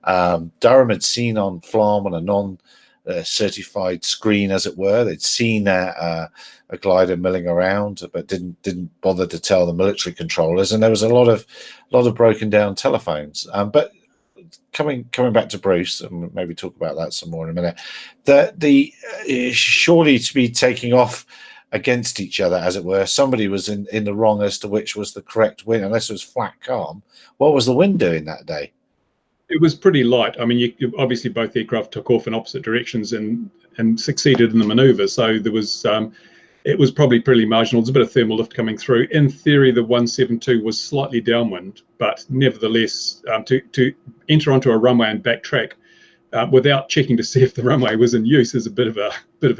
Durham had seen on Flam on a certified screen, as it were. They'd seen a glider milling around, but didn't bother to tell the military controllers. And there was a lot of broken down telephones. But coming back to Bruce, and maybe talk about that some more in a minute. The surely to be taking off against each other, as it were, somebody was in the wrong as to which was the correct wind, unless it was flat calm. What was the wind doing that day? It was pretty light. I mean, obviously both aircraft took off in opposite directions and succeeded in the maneuver. So there was, it was probably pretty marginal. There's a bit of thermal lift coming through. In theory, the 172 was slightly downwind, but nevertheless, to enter onto a runway and backtrack without checking to see if the runway was in use is a bit of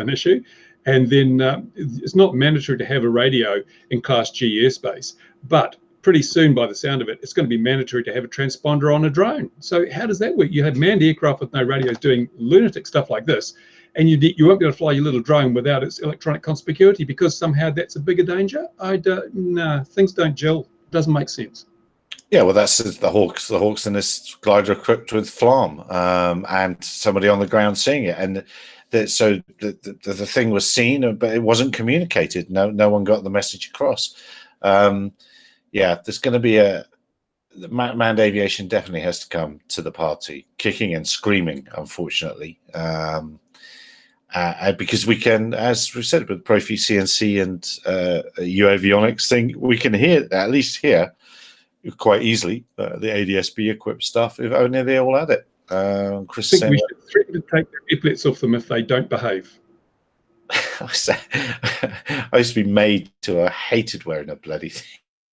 an issue. And then it's not mandatory to have a radio in Class G airspace, but pretty soon, by the sound of it, it's going to be mandatory to have a transponder on a drone. So how does that work? You have manned aircraft with no radios doing lunatic stuff like this, and you won't be able to fly your little drone without its electronic conspicuity because somehow that's a bigger danger. No, things don't gel. It doesn't make sense. Yeah, well, that's the Hawks. The Hawks in this glider equipped with FLAM, and somebody on the ground seeing it, and so the thing was seen, but it wasn't communicated. No one got the message across. Yeah, there's going to be manned aviation definitely has to come to the party, kicking and screaming, unfortunately, because we can, as we said with Profi CNC and UAvionics thing, we can at least hear quite easily the ADSB equipped stuff, if only they all had it. Chris, I think we should threaten to take the epaulets off them if they don't behave. I used to be made to. I hated wearing a bloody thing.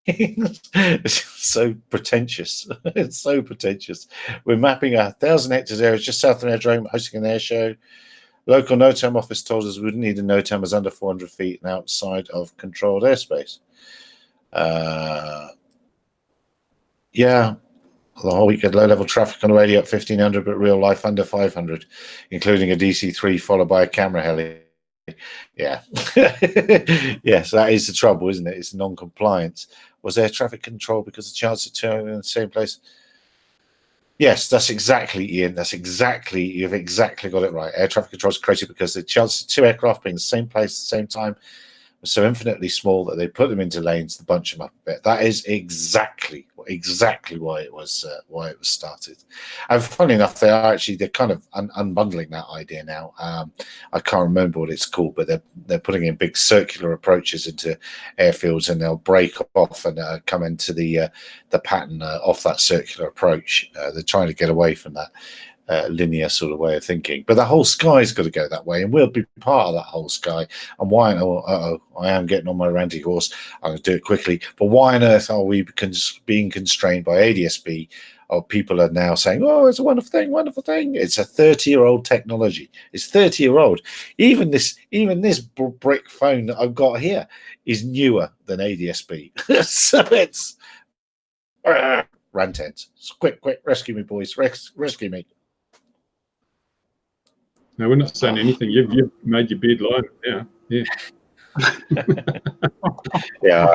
It's so pretentious. It's so pretentious. We're mapping 1,000 hectares area just south of an aerodrome, hosting an air show. Local NOTAM office told us we wouldn't need a NOTAM as under 400 feet and outside of controlled airspace. Yeah, the whole week had low-level traffic on the radio at 1,500, but real life under 500, including a DC-3 followed by a camera heli. Yeah. Yes, that is the trouble, isn't it? It's non-compliance. Was air traffic control because the chance of turning in the same place? Yes, that's exactly, Ian. You've exactly got it right. Air traffic control is created because the chance of two aircraft being in the same place at the same time was so infinitely small that they put them into lanes to bunch them up a bit. That is exactly why it was started. And funny enough, they're kind of unbundling that idea now. I can't remember what it's called, but they're putting in big circular approaches into airfields, and they'll break off and come into the pattern off that circular approach. They're trying to get away from that linear sort of way of thinking, but the whole sky's got to go that way, and we'll be part of that whole sky. And why I am getting on my ranty horse. I'm going to do it quickly, but why on earth are we being constrained by ADSB? Or people are now saying, oh, it's a wonderful thing. It's a 30-year-old technology. It's 30-year-old. Even this brick phone that I've got here is newer than ADSB. So it's rant ends. Quick, rescue me, boys. Rescue me. No, we're not saying anything. You've made your bed line. Yeah. Yeah,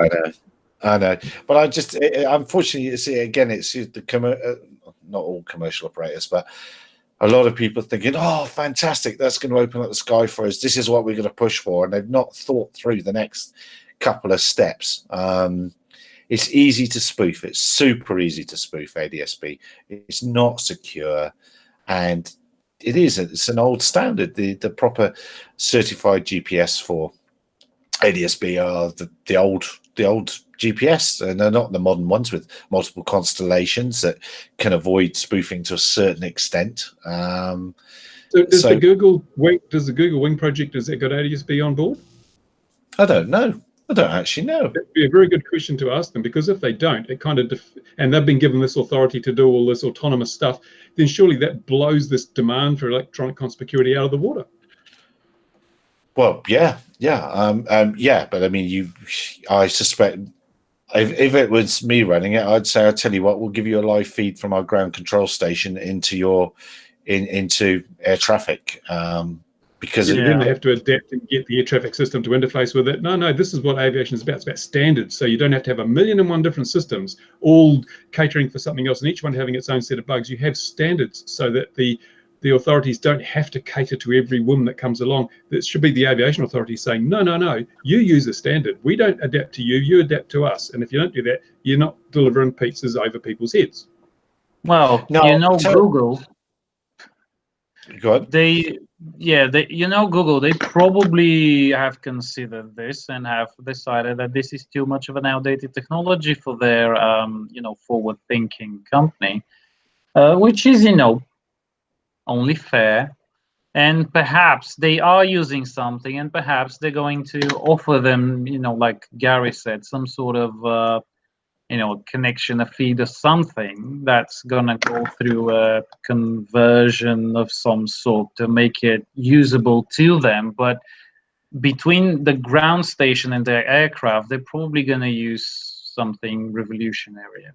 I know. But unfortunately, it's the not all commercial operators, but a lot of people thinking, oh, fantastic, that's going to open up the sky for us. This is what we're going to push for. And they've not thought through the next couple of steps. It's easy to spoof. It's super easy to spoof ADSB. It's not secure. And it's an old standard. The proper certified GPS for ADSB are the old GPS, and they're not the modern ones with multiple constellations that can avoid spoofing to a certain extent. So does the Google Wing project, has that got ADSB on board? I don't know. I don't actually know. That'd be a very good question to ask them, because if they don't, it kind of and they've been given this authority to do all this autonomous stuff, then surely that blows this demand for electronic conspicuity out of the water. Well, yeah. But I mean, I suspect if it was me running it, I'd say, I'll tell you what, we'll give you a live feed from our ground control station into air traffic. Because then they have to adapt and get the air traffic system to interface with it. No, this is what aviation is about. It's about standards. So you don't have to have 1,000,001 different systems, all catering for something else, and each one having its own set of bugs. You have standards so that the the authorities don't have to cater to every whim that comes along. It should be the aviation authorities saying, no, you use a standard. We don't adapt to you, you adapt to us. And if you don't do that, you're not delivering pizzas over people's heads. Well, No, Google, go on. Google, they probably have considered this and have decided that this is too much of an outdated technology for their, forward-thinking company, which is, only fair. And perhaps they are using something, and perhaps they're going to offer them, like Gary said, some sort of, connection, a feed or something that's gonna go through a conversion of some sort to make it usable to them. But between the ground station and their aircraft, they're probably gonna use something revolutionary and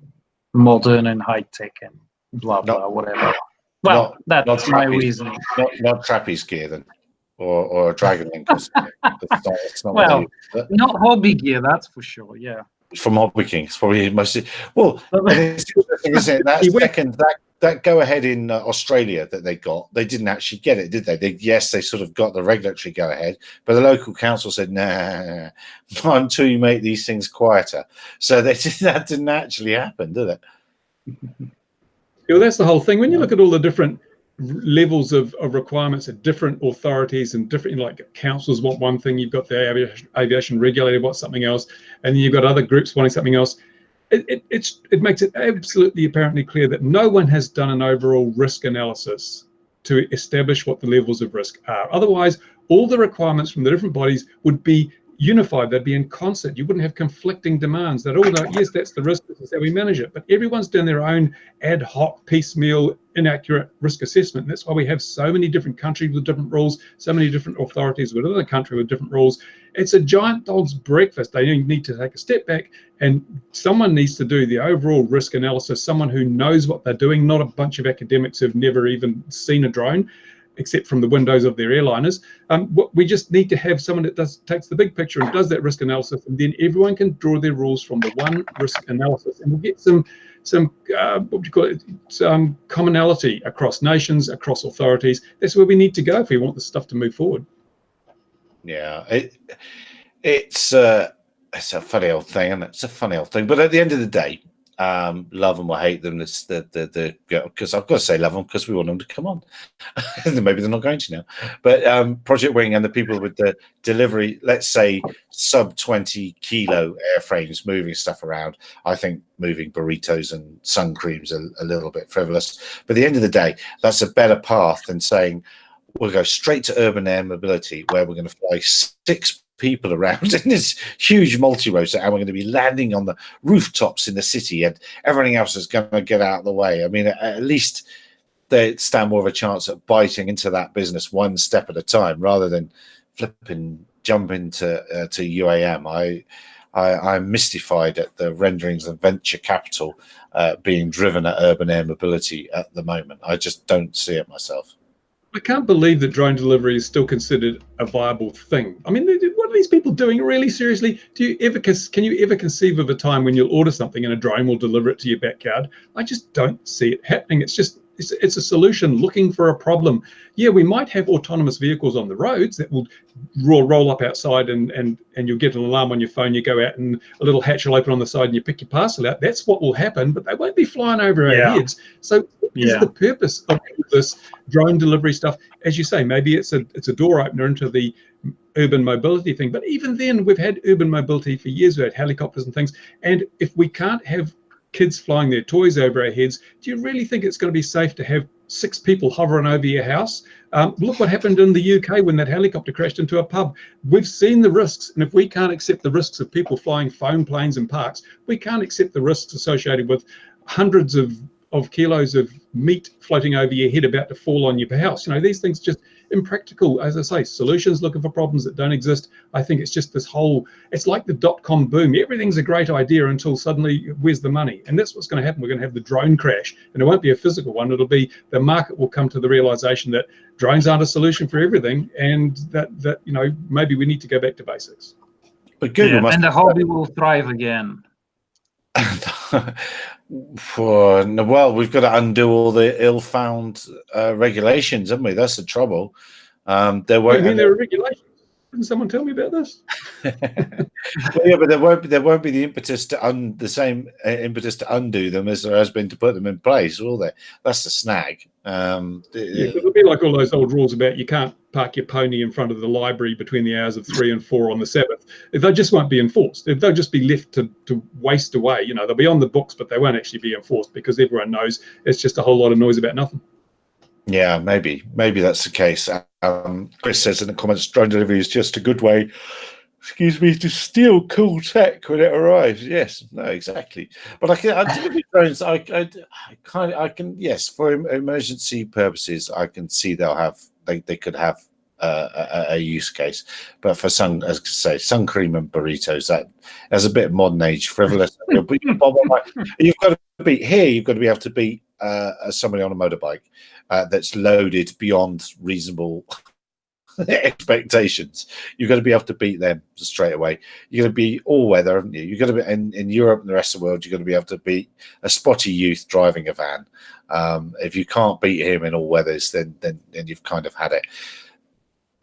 modern and high tech and blah blah whatever. Well, that's my reasoning. Not trapeze gear then, or a dragon link. Well, not hobby gear, that's for sure. Yeah. From Hobby King, it's probably mostly. Well, it's interesting, isn't it? That go ahead in Australia that they got, they didn't actually get it, did they? They sort of got the regulatory go ahead, but the local council said, nah, not until you make these things quieter. So that didn't actually happen, did it? Well, that's the whole thing. When you look at all the different levels of requirements at different authorities and different, like councils want one thing, you've got the aviation regulator wants something else, and then you've got other groups wanting something else. It makes it absolutely apparently clear that no one has done an overall risk analysis to establish what the levels of risk are. Otherwise, all the requirements from the different bodies would be unified, they'd be in concert. You wouldn't have conflicting demands. They'd all know, yes, that's the risk, this is how we manage it. But everyone's done their own ad hoc, piecemeal, inaccurate risk assessment. And that's why we have so many different countries with different rules, so many different authorities within the country with different rules. It's a giant dog's breakfast. They need to take a step back, and someone needs to do the overall risk analysis, someone who knows what they're doing, not a bunch of academics who've never even seen a drone, except from the windows of their airliners. We just need to have someone that takes the big picture and does that risk analysis, and then everyone can draw their rules from the one risk analysis, and we'll get some commonality across nations, across authorities. That's where we need to go if we want this stuff to move forward. Yeah, it's a funny old thing, and it's a funny old thing. But at the end of the day, love them or hate them, it's because I've got to say love them because we want them to come on. Maybe they're not going to now, but Project Wing and the people with the delivery, let's say sub 20 kilo airframes moving stuff around, I think moving burritos and sun creams a little bit frivolous. But at the end of the day, that's a better path than saying we'll go straight to urban air mobility, where we're going to fly 6 people around in this huge multi-rotor, and we're going to be landing on the rooftops in the city, and everything else is going to get out of the way. I mean, at least they stand more of a chance at biting into that business one step at a time, rather than jump into UAM. I'm mystified at the renderings of venture capital being driven at urban air mobility at the moment. I just don't see it myself. I can't believe that drone delivery is still considered a viable thing. I mean, what are these people doing really seriously? Can you ever conceive of a time when you'll order something and a drone will deliver it to your backyard? I just don't see it happening. It's a solution looking for a problem. Yeah, we might have autonomous vehicles on the roads that will roll up outside, and you'll get an alarm on your phone. You go out and a little hatch will open on the side and you pick your parcel out. That's what will happen, but they won't be flying over our heads. So what is the purpose of this drone delivery stuff? As you say, maybe it's a door opener into the urban mobility thing. But even then, we've had urban mobility for years. We had helicopters and things. And if we can't have kids flying their toys over our heads, do you really think it's going to be safe to have 6 people hovering over your house? Look what happened in the UK when that helicopter crashed into a pub. We've seen the risks, and if we can't accept the risks of people flying foam planes in parks, we can't accept the risks associated with hundreds of kilos of meat floating over your head about to fall on your house. These things just impractical. As I say, solutions looking for problems that don't exist. I think it's just it's like the dot-com boom. Everything's a great idea until suddenly, where's the money? And that's what's going to happen. We're going to have the drone crash, and it won't be a physical one. It'll be the market will come to the realization that drones aren't a solution for everything, and that maybe we need to go back to basics. But Google and the hobby will thrive again. Well, we've got to undo all the ill-found regulations, haven't we? That's the trouble. There What do won't. you mean there are regulations? Didn't someone tell me about this? Well, yeah, but there won't be the impetus to the same impetus to undo them as there has been to put them in place, will there? That's the snag. Yeah, it'll be like all those old rules about you can't park your pony in front of the library between the hours of 3 and 4 on the Sabbath. They just won't be enforced. They'll just be left to waste away. You know, they'll be on the books, but they won't actually be enforced because everyone knows it's just a whole lot of noise about nothing. Yeah, maybe that's the case. Chris says in the comments, drone delivery is just a good way, to steal cool tech when it arrives. Yes, no, exactly. But I delivery drones. I can. Yes, for emergency purposes, I can see they could have a use case. But for sun cream and burritos, that's a bit modern age, frivolous. But you've got to beat here. You've got to be able to beat somebody on a motorbike that's loaded beyond reasonable expectations. You've got to be able to beat them straight away. You're going to be all weather, haven't you? You've got to be in Europe and the rest of the world. You've got to be able to beat a spotty youth driving a van. If you can't beat him in all weathers, then you've kind of had it.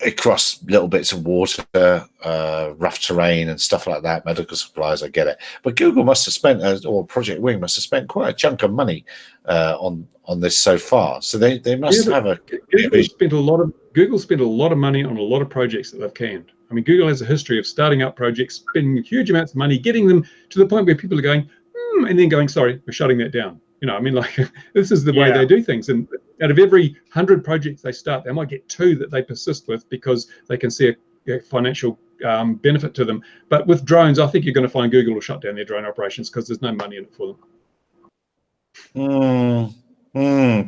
Across little bits of water, rough terrain and stuff like that, medical supplies, I get it. But Google must have spent, or Project Wing must have spent quite a chunk of money on this so far. So they must have a. Google spent a lot of money on a lot of projects that they've canned. I mean, Google has a history of starting up projects, spending huge amounts of money, getting them to the point where people are going, and then going, sorry, we're shutting that down. You know, I mean, like, this is the way they do things. And out of every 100 projects they start, they might get 2 that they persist with because they can see a financial benefit to them. But with drones, I think you're going to find Google will shut down their drone operations because there's no money in it for them.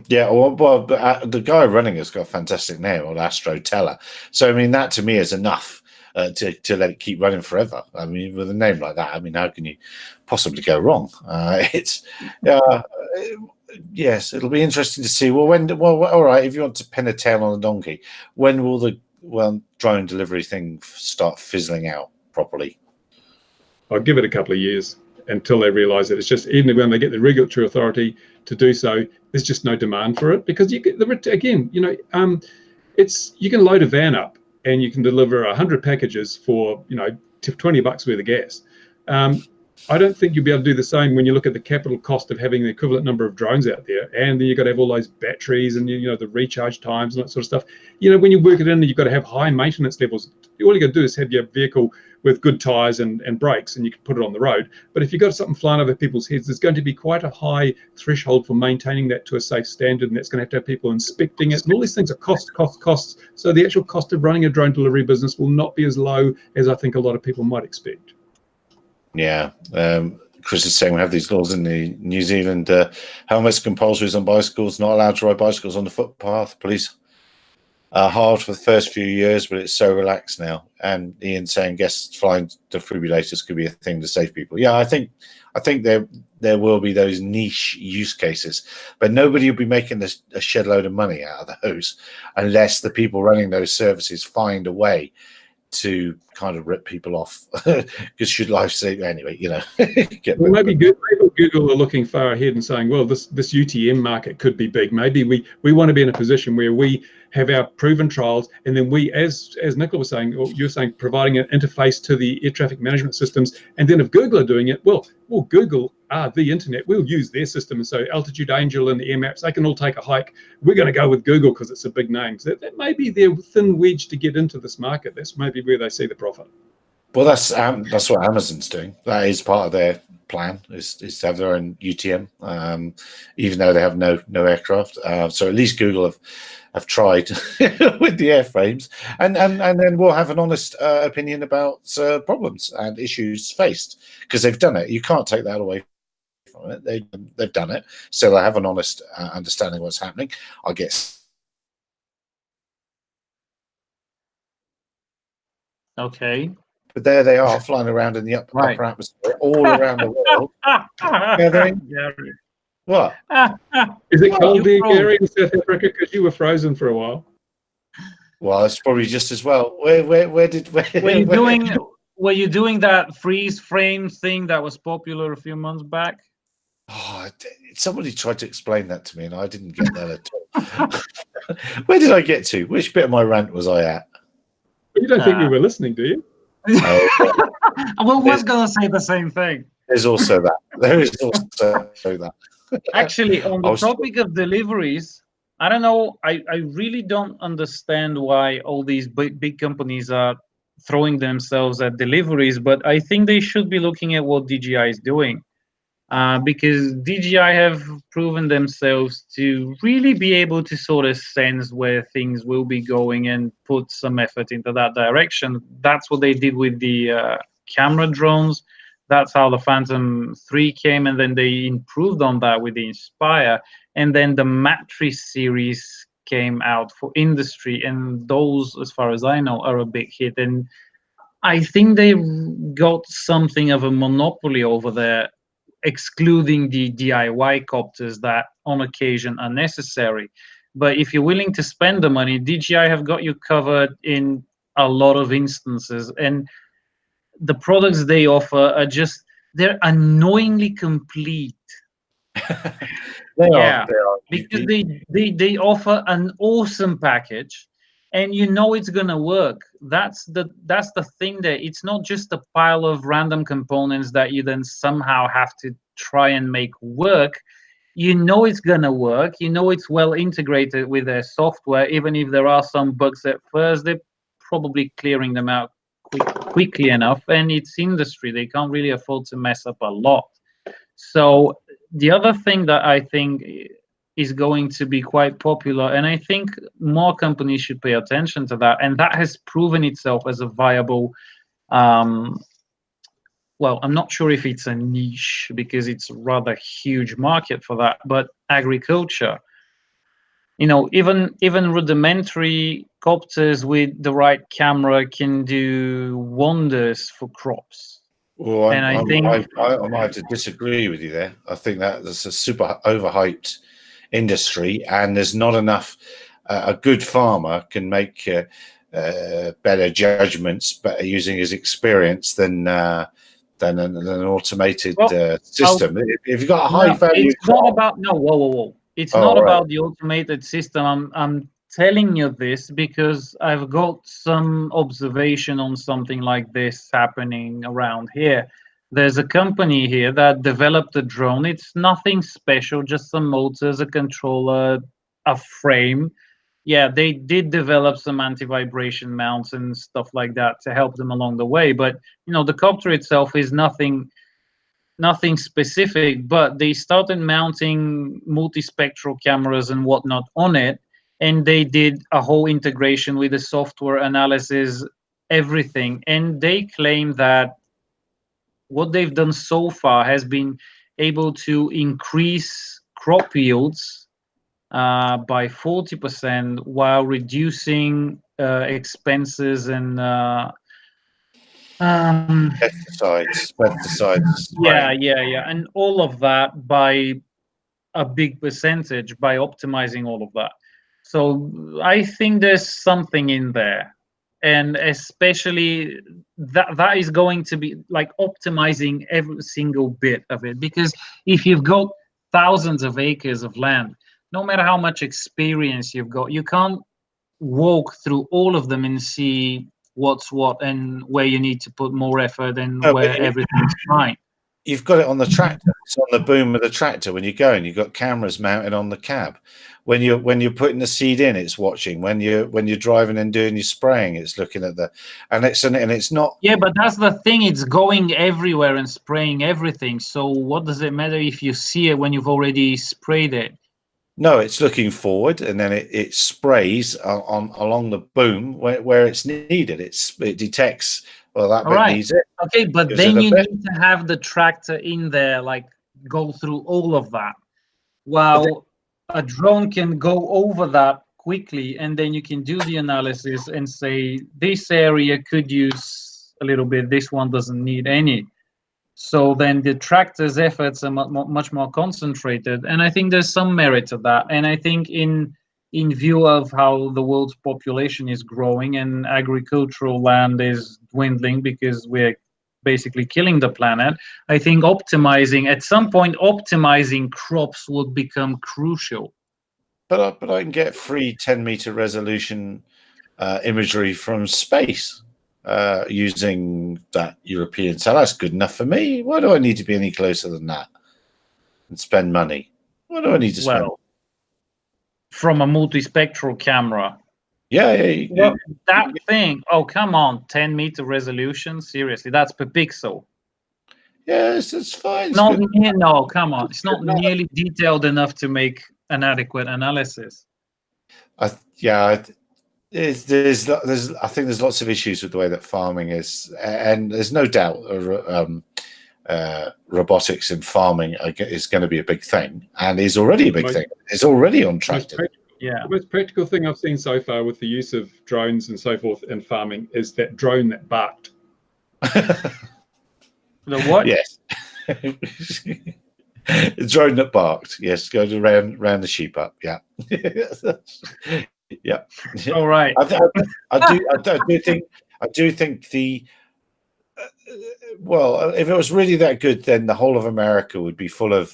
Yeah, well, the guy running has got a fantastic name, or Astro Teller. So, I mean, that to me is enough to let it keep running forever. I mean, with a name like that, I mean, how can you possibly go wrong? Yes, it'll be interesting to see. Well, all right, if you want to pin a tail on a donkey, when will the drone delivery thing start fizzling out properly? I'll give it a couple of years until they realise that it's just, even when they get the regulatory authority to do so, there's just no demand for it, because you get again, you know, you can load a van up and you can deliver 100 packages for, you know, $20 worth of gas. I don't think you'll be able to do the same when you look at the capital cost of having the equivalent number of drones out there, and then you've got to have all those batteries and, you know, the recharge times and that sort of stuff. You know, when you work it in, you've got to have high maintenance levels. All you got to do is have your vehicle with good tires and brakes, and you can put it on the road. But if you've got something flying over people's heads, there's going to be quite a high threshold for maintaining that to a safe standard, and that's going to have people inspecting it. And all these things are costs. So the actual cost of running a drone delivery business will not be as low as I think a lot of people might expect. Yeah. Chris is saying we have these laws in the New Zealand. Helmets compulsory on bicycles, not allowed to ride bicycles on the footpath. Police are hard for the first few years, but it's so relaxed now. And Ian saying guests flying defibrillators could be a thing to save people. Yeah, I think there will be those niche use cases, but nobody will be making a shed load of money out of those unless the people running those services find a way to kind of rip people off, because should life save anyway, you know. Well, maybe Google are looking far ahead and saying, well, this UTM market could be big. Maybe we want to be in a position where we have our proven trials, and then we, as Nicola was saying, or you're saying, providing an interface to the air traffic management systems. And then if Google are doing it, well, Google are the internet. We'll use their system. And so Altitude Angel and the Air Maps, they can all take a hike. We're going to go with Google because it's a big name. So that may be their thin wedge to get into this market. That's maybe where they see the profit. Well, that's what Amazon's doing. That is part of their plan, is to have their own UTM, even though they have no aircraft. So at least Google have tried with the airframes, and then we'll have an honest opinion about problems and issues faced, because they've done it. You can't take that away from it. They've done it, so they have an honest understanding of what's happening, I guess. Okay. But there they are, flying around in the upper atmosphere all around the world. What? Is it cold there, Gary, in South Africa? Because you were frozen for a while. Well, it's probably just as well. Where were you doing that freeze frame thing that was popular a few months back? Oh, somebody tried to explain that to me, and I didn't get that at all. Where did I get to? Which bit of my rant was I at? You don't think we were listening, do you? Well, was gonna say the same thing. There's also that. There is also that. Actually, on the topic of deliveries, I don't know. I really don't understand why all these big companies are throwing themselves at deliveries, but I think they should be looking at what DJI is doing. Because DJI have proven themselves to really be able to sort of sense where things will be going and put some effort into that direction. That's what they did with the camera drones. That's how the Phantom 3 came, and then they improved on that with the Inspire. And then the Matrix series came out for industry, and those, as far as I know, are a big hit. And I think they got something of a monopoly over there, excluding the DIY copters that on occasion are necessary. But if you're willing to spend the money, DJI have got you covered in a lot of instances. And the products they offer are just, they're annoyingly complete. They Yeah, are. because they offer an awesome package, and you know it's gonna work. That's the thing there. It's not just a pile of random components that you then somehow have to try and make work. You know it's gonna work. You know it's well integrated with their software. Even if there are some bugs at first, they're probably clearing them out quickly enough. And it's industry; they can't really afford to mess up a lot. So the other thing that I think is going to be quite popular, and I think more companies should pay attention to that, and that has proven itself as a viable, well, I'm not sure if it's a niche because it's a rather huge market for that, but agriculture. You know, even rudimentary copters with the right camera can do wonders for crops. Well, And I think I might have to disagree with you there. I think that's a super overhyped industry, and there's not enough. A good farmer can make better judgments, better using his experience than an automated system. If you've got a high value, it's not about whoa. It's not about the automated system. I'm telling you this because I've got some observation on something like this happening around here. There's a company here that developed a drone. It's nothing special, just some motors, a controller, a frame. Yeah, they did develop some anti-vibration mounts and stuff like that to help them along the way. But the copter itself is nothing specific, but they started mounting multispectral cameras and whatnot on it, and they did a whole integration with the software analysis, everything. And they claim that what they've done so far has been able to increase crop yields by 40% while reducing expenses and pesticides. Yeah, and all of that by a big percentage by optimizing all of that. So I think there's something in there, and especially that is going to be like optimizing every single bit of it, because if you've got thousands of acres of land, no matter how much experience you've got, you can't walk through all of them and see what's what and where you need to put more effort and where everything's fine. You've got it on the tractor. It's on the boom of the tractor when you're going. You've got cameras mounted on the cab. When you're putting the seed in, it's watching. When you're driving and doing your spraying, it's looking at and it's not. Yeah, but that's the thing. It's going everywhere and spraying everything. So what does it matter if you see it when you've already sprayed it? No, it's looking forward, and then it sprays along the boom where it's needed. It detects. Well, that bit needs it. Okay, but then you need to have the tractor in there, like go through all of that. While a drone can go over that quickly, and then you can do the analysis and say, this area could use a little bit, this one doesn't need any. So then the tractor's efforts are much more concentrated. And I think there's some merit to that. And I think in in view of how the world's population is growing and agricultural land is dwindling because we're basically killing the planet, I think at some point, optimizing crops will become crucial. But I can get free 10-meter resolution imagery from space using that European. So that's good enough for me. Why do I need to be any closer than that and spend money? Why do I need to spend? Well, from a multispectral camera. Yeah. Well, that thing, oh, come on, 10-meter resolution? Seriously, that's per pixel. Yes, it's fine. It's No, come on. It's Good not enough. nearly detailed enough to make an adequate analysis. I think there's lots of issues with the way that farming is, and there's no doubt robotics in farming is going to be a big thing, and is already a big thing. It's already on track. Yeah. The most practical thing I've seen so far with the use of drones and so forth in farming is that drone that barked. The what? Yes. The drone that barked. Yes, go round the sheep up. Yeah. Yeah. All right. I do think the well, if it was really that good, then the whole of America would be full of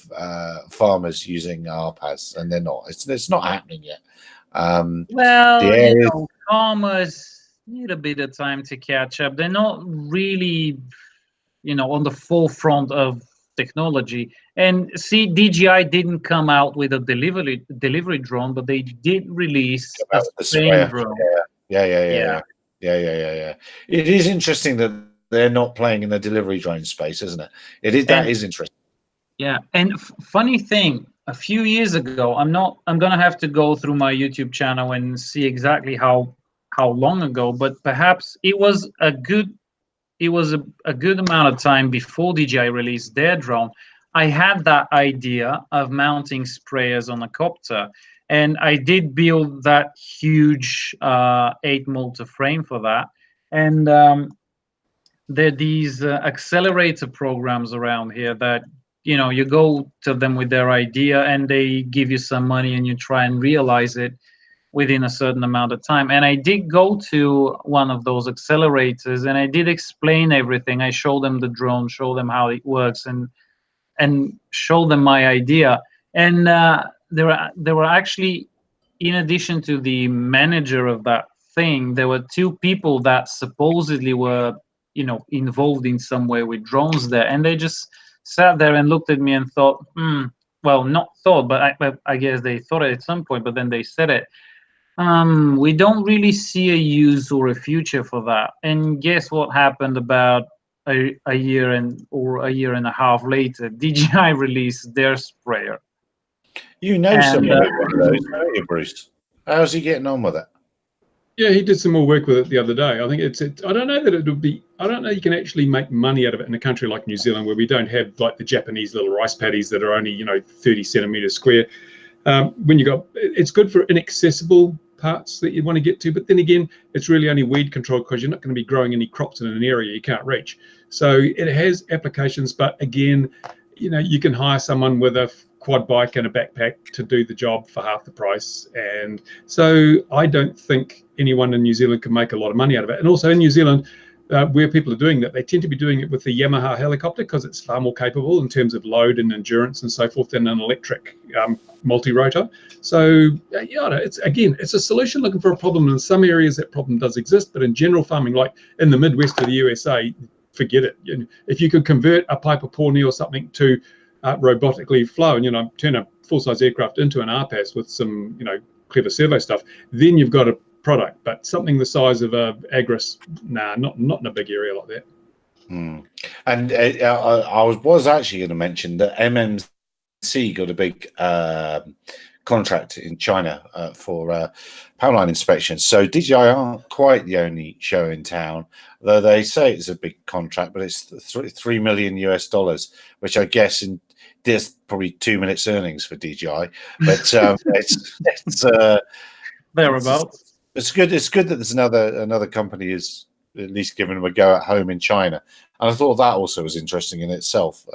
farmers using RPAS, and they're not. It's not happening yet. Well, farmers need a bit of time to catch up. They're not really, on the forefront of technology. And see, DJI didn't come out with a delivery drone, but they did release a spraying drone. Yeah. It is interesting that they're not playing in the delivery drone space, isn't it? That is interesting. Yeah, and funny thing, a few years ago, I'm gonna have to go through my YouTube channel and see exactly how long ago, but perhaps it was a good amount of time before DJI released their drone. I had that idea of mounting sprayers on a copter, and I did build that huge 8-motor frame for that. And there are these accelerator programs around here that, you go to them with their idea and they give you some money and you try and realize it within a certain amount of time. And I did go to one of those accelerators and I did explain everything. I showed them the drone, show them how it works, and show them my idea. And there were actually, in addition to the manager of that thing, there were 2 people that supposedly were, involved in some way with drones there. And they just sat there and looked at me and thought, well, not thought, but I guess they thought it at some point, but then they said it. We don't really see a use or a future for that. And guess what happened about a year and a half later? DJI released their sprayer. Someone with one of those, don't you, Bruce? How's he getting on with it? Yeah, he did some more work with it the other day. I think I don't know that it would be. I don't know you can actually make money out of it in a country like New Zealand, where we don't have like the Japanese little rice paddies that are only 30 centimeters square. It's good for inaccessible parts that you want to get to, but then again, it's really only weed control because you're not going to be growing any crops in an area you can't reach. So it has applications, but again, you can hire someone with a quad bike and a backpack to do the job for half the price. And so I don't think anyone in New Zealand can make a lot of money out of it. And also in New Zealand, where people are doing that, they tend to be doing it with the Yamaha helicopter because it's far more capable in terms of load and endurance and so forth than an electric multi-rotor. So it's a solution looking for a problem. In some areas that problem does exist, but in general farming, like in the Midwest of the USA, forget it. If you could convert a Piper Pawnee or something to robotically flow and turn a full-size aircraft into an RPAS with some clever servo stuff, then you've got a product. But something the size of a Agris, not in a big area like that. And I was actually going to mention that MMC got a big contract in China for power line inspections. So DJI aren't quite the only show in town, though they say it's a big contract, but it's $3 million US, which I guess there's probably 2 minutes earnings for DJI. But it's thereabouts. It's good. It's good that there's another company is at least giving them a go at home in China. And I thought that also was interesting in itself.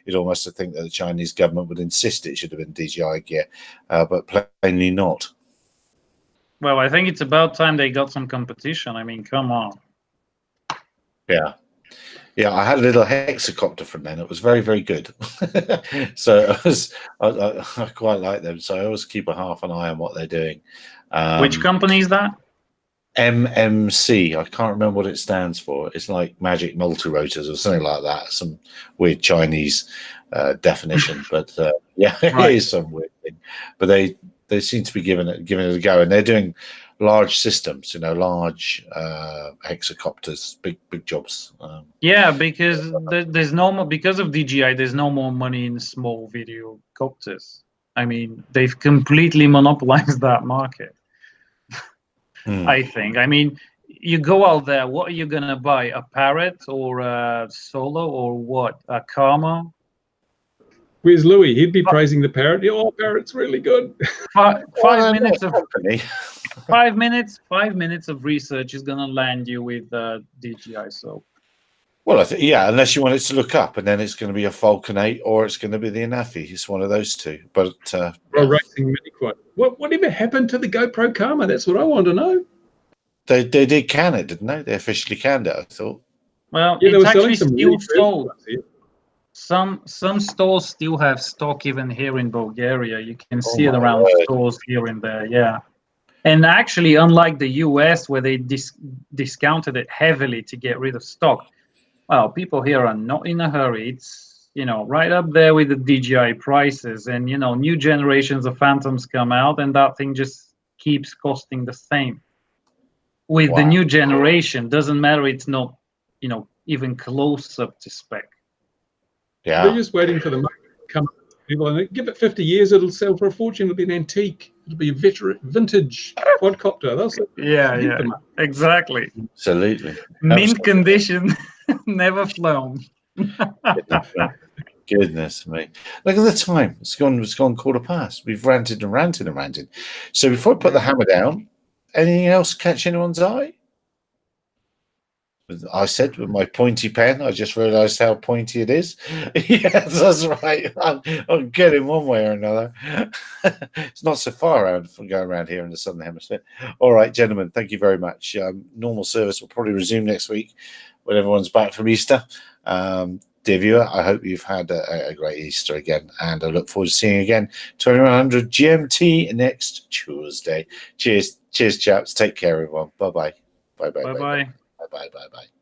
You'd almost think that the Chinese government would insist it should have been DJI gear, but plainly not. Well, I think it's about time they got some competition. I mean, come on. Yeah. Yeah, I had a little hexacopter from then. It was very, very good. So I quite like them. So I always keep a half an eye on what they're doing. Which company is that? MMC. I can't remember what it stands for. It's like Magic Multi-Rotors or something like that. Some weird Chinese definition, but yeah, Right. it is some weird thing. But they seem to be giving it a go, and they're doing large systems, large hexacopters, big jobs. Yeah, because there's no more, because of DJI, there's no more money in small video copters. I mean, they've completely monopolized that market. I think. I mean, you go out there, what are you gonna buy? A Parrot or a Solo or what? A Karma? Where's Louis? He'd be praising the Parrot. Oh, Parrot's really good. Five Well, minutes no of company. 5 minutes. 5 minutes of research is gonna land you with DJI. So. Well, yeah, unless you want it to look up, and then it's going to be a Falcon 8 or it's going to be the Anafi. It's one of those two. But Pro Racing Mini Quad. Whatever happened to the GoPro Karma? That's what I want to know. they did can it, didn't they? They officially canned it, I thought. Well, Yeah, they it's were selling actually some still really sold. ones here. Some stores still have stock even here in Bulgaria. You can see it my around word. stores here and there. Yeah. And actually, unlike the US, where they discounted it heavily to get rid of stock, well, people here are not in a hurry. It's, right up there with the DJI prices. And, new generations of Phantoms come out, and that thing just keeps costing the same. With the Wow. new generation, doesn't matter. It's not, even close up to spec. They're Yeah. just waiting for the market to come up. People are like, give it 50 years, it'll sell for a fortune. It'll be an antique. It'll be a vintage quadcopter. They'll sell. Yeah, exactly. Absolutely. Mint condition, never flown. Goodness me. Look at the time. It's gone quarter past. We've ranted and ranted and ranted. So before I put the hammer down, anything else catch anyone's eye? I said with my pointy pen, I just realised how pointy it is. Yes, that's right. I'll get in one way or another. It's not so far around from going around here in the Southern Hemisphere. All right, gentlemen, thank you very much. Normal service will probably resume next week when everyone's back from Easter. Dear viewer, I hope you've had a great Easter again, and I look forward to seeing you again 2100 GMT next Tuesday. Cheers, chaps. Take care, everyone. Bye-bye. Bye-bye. Bye-bye. Bye-bye. Bye-bye.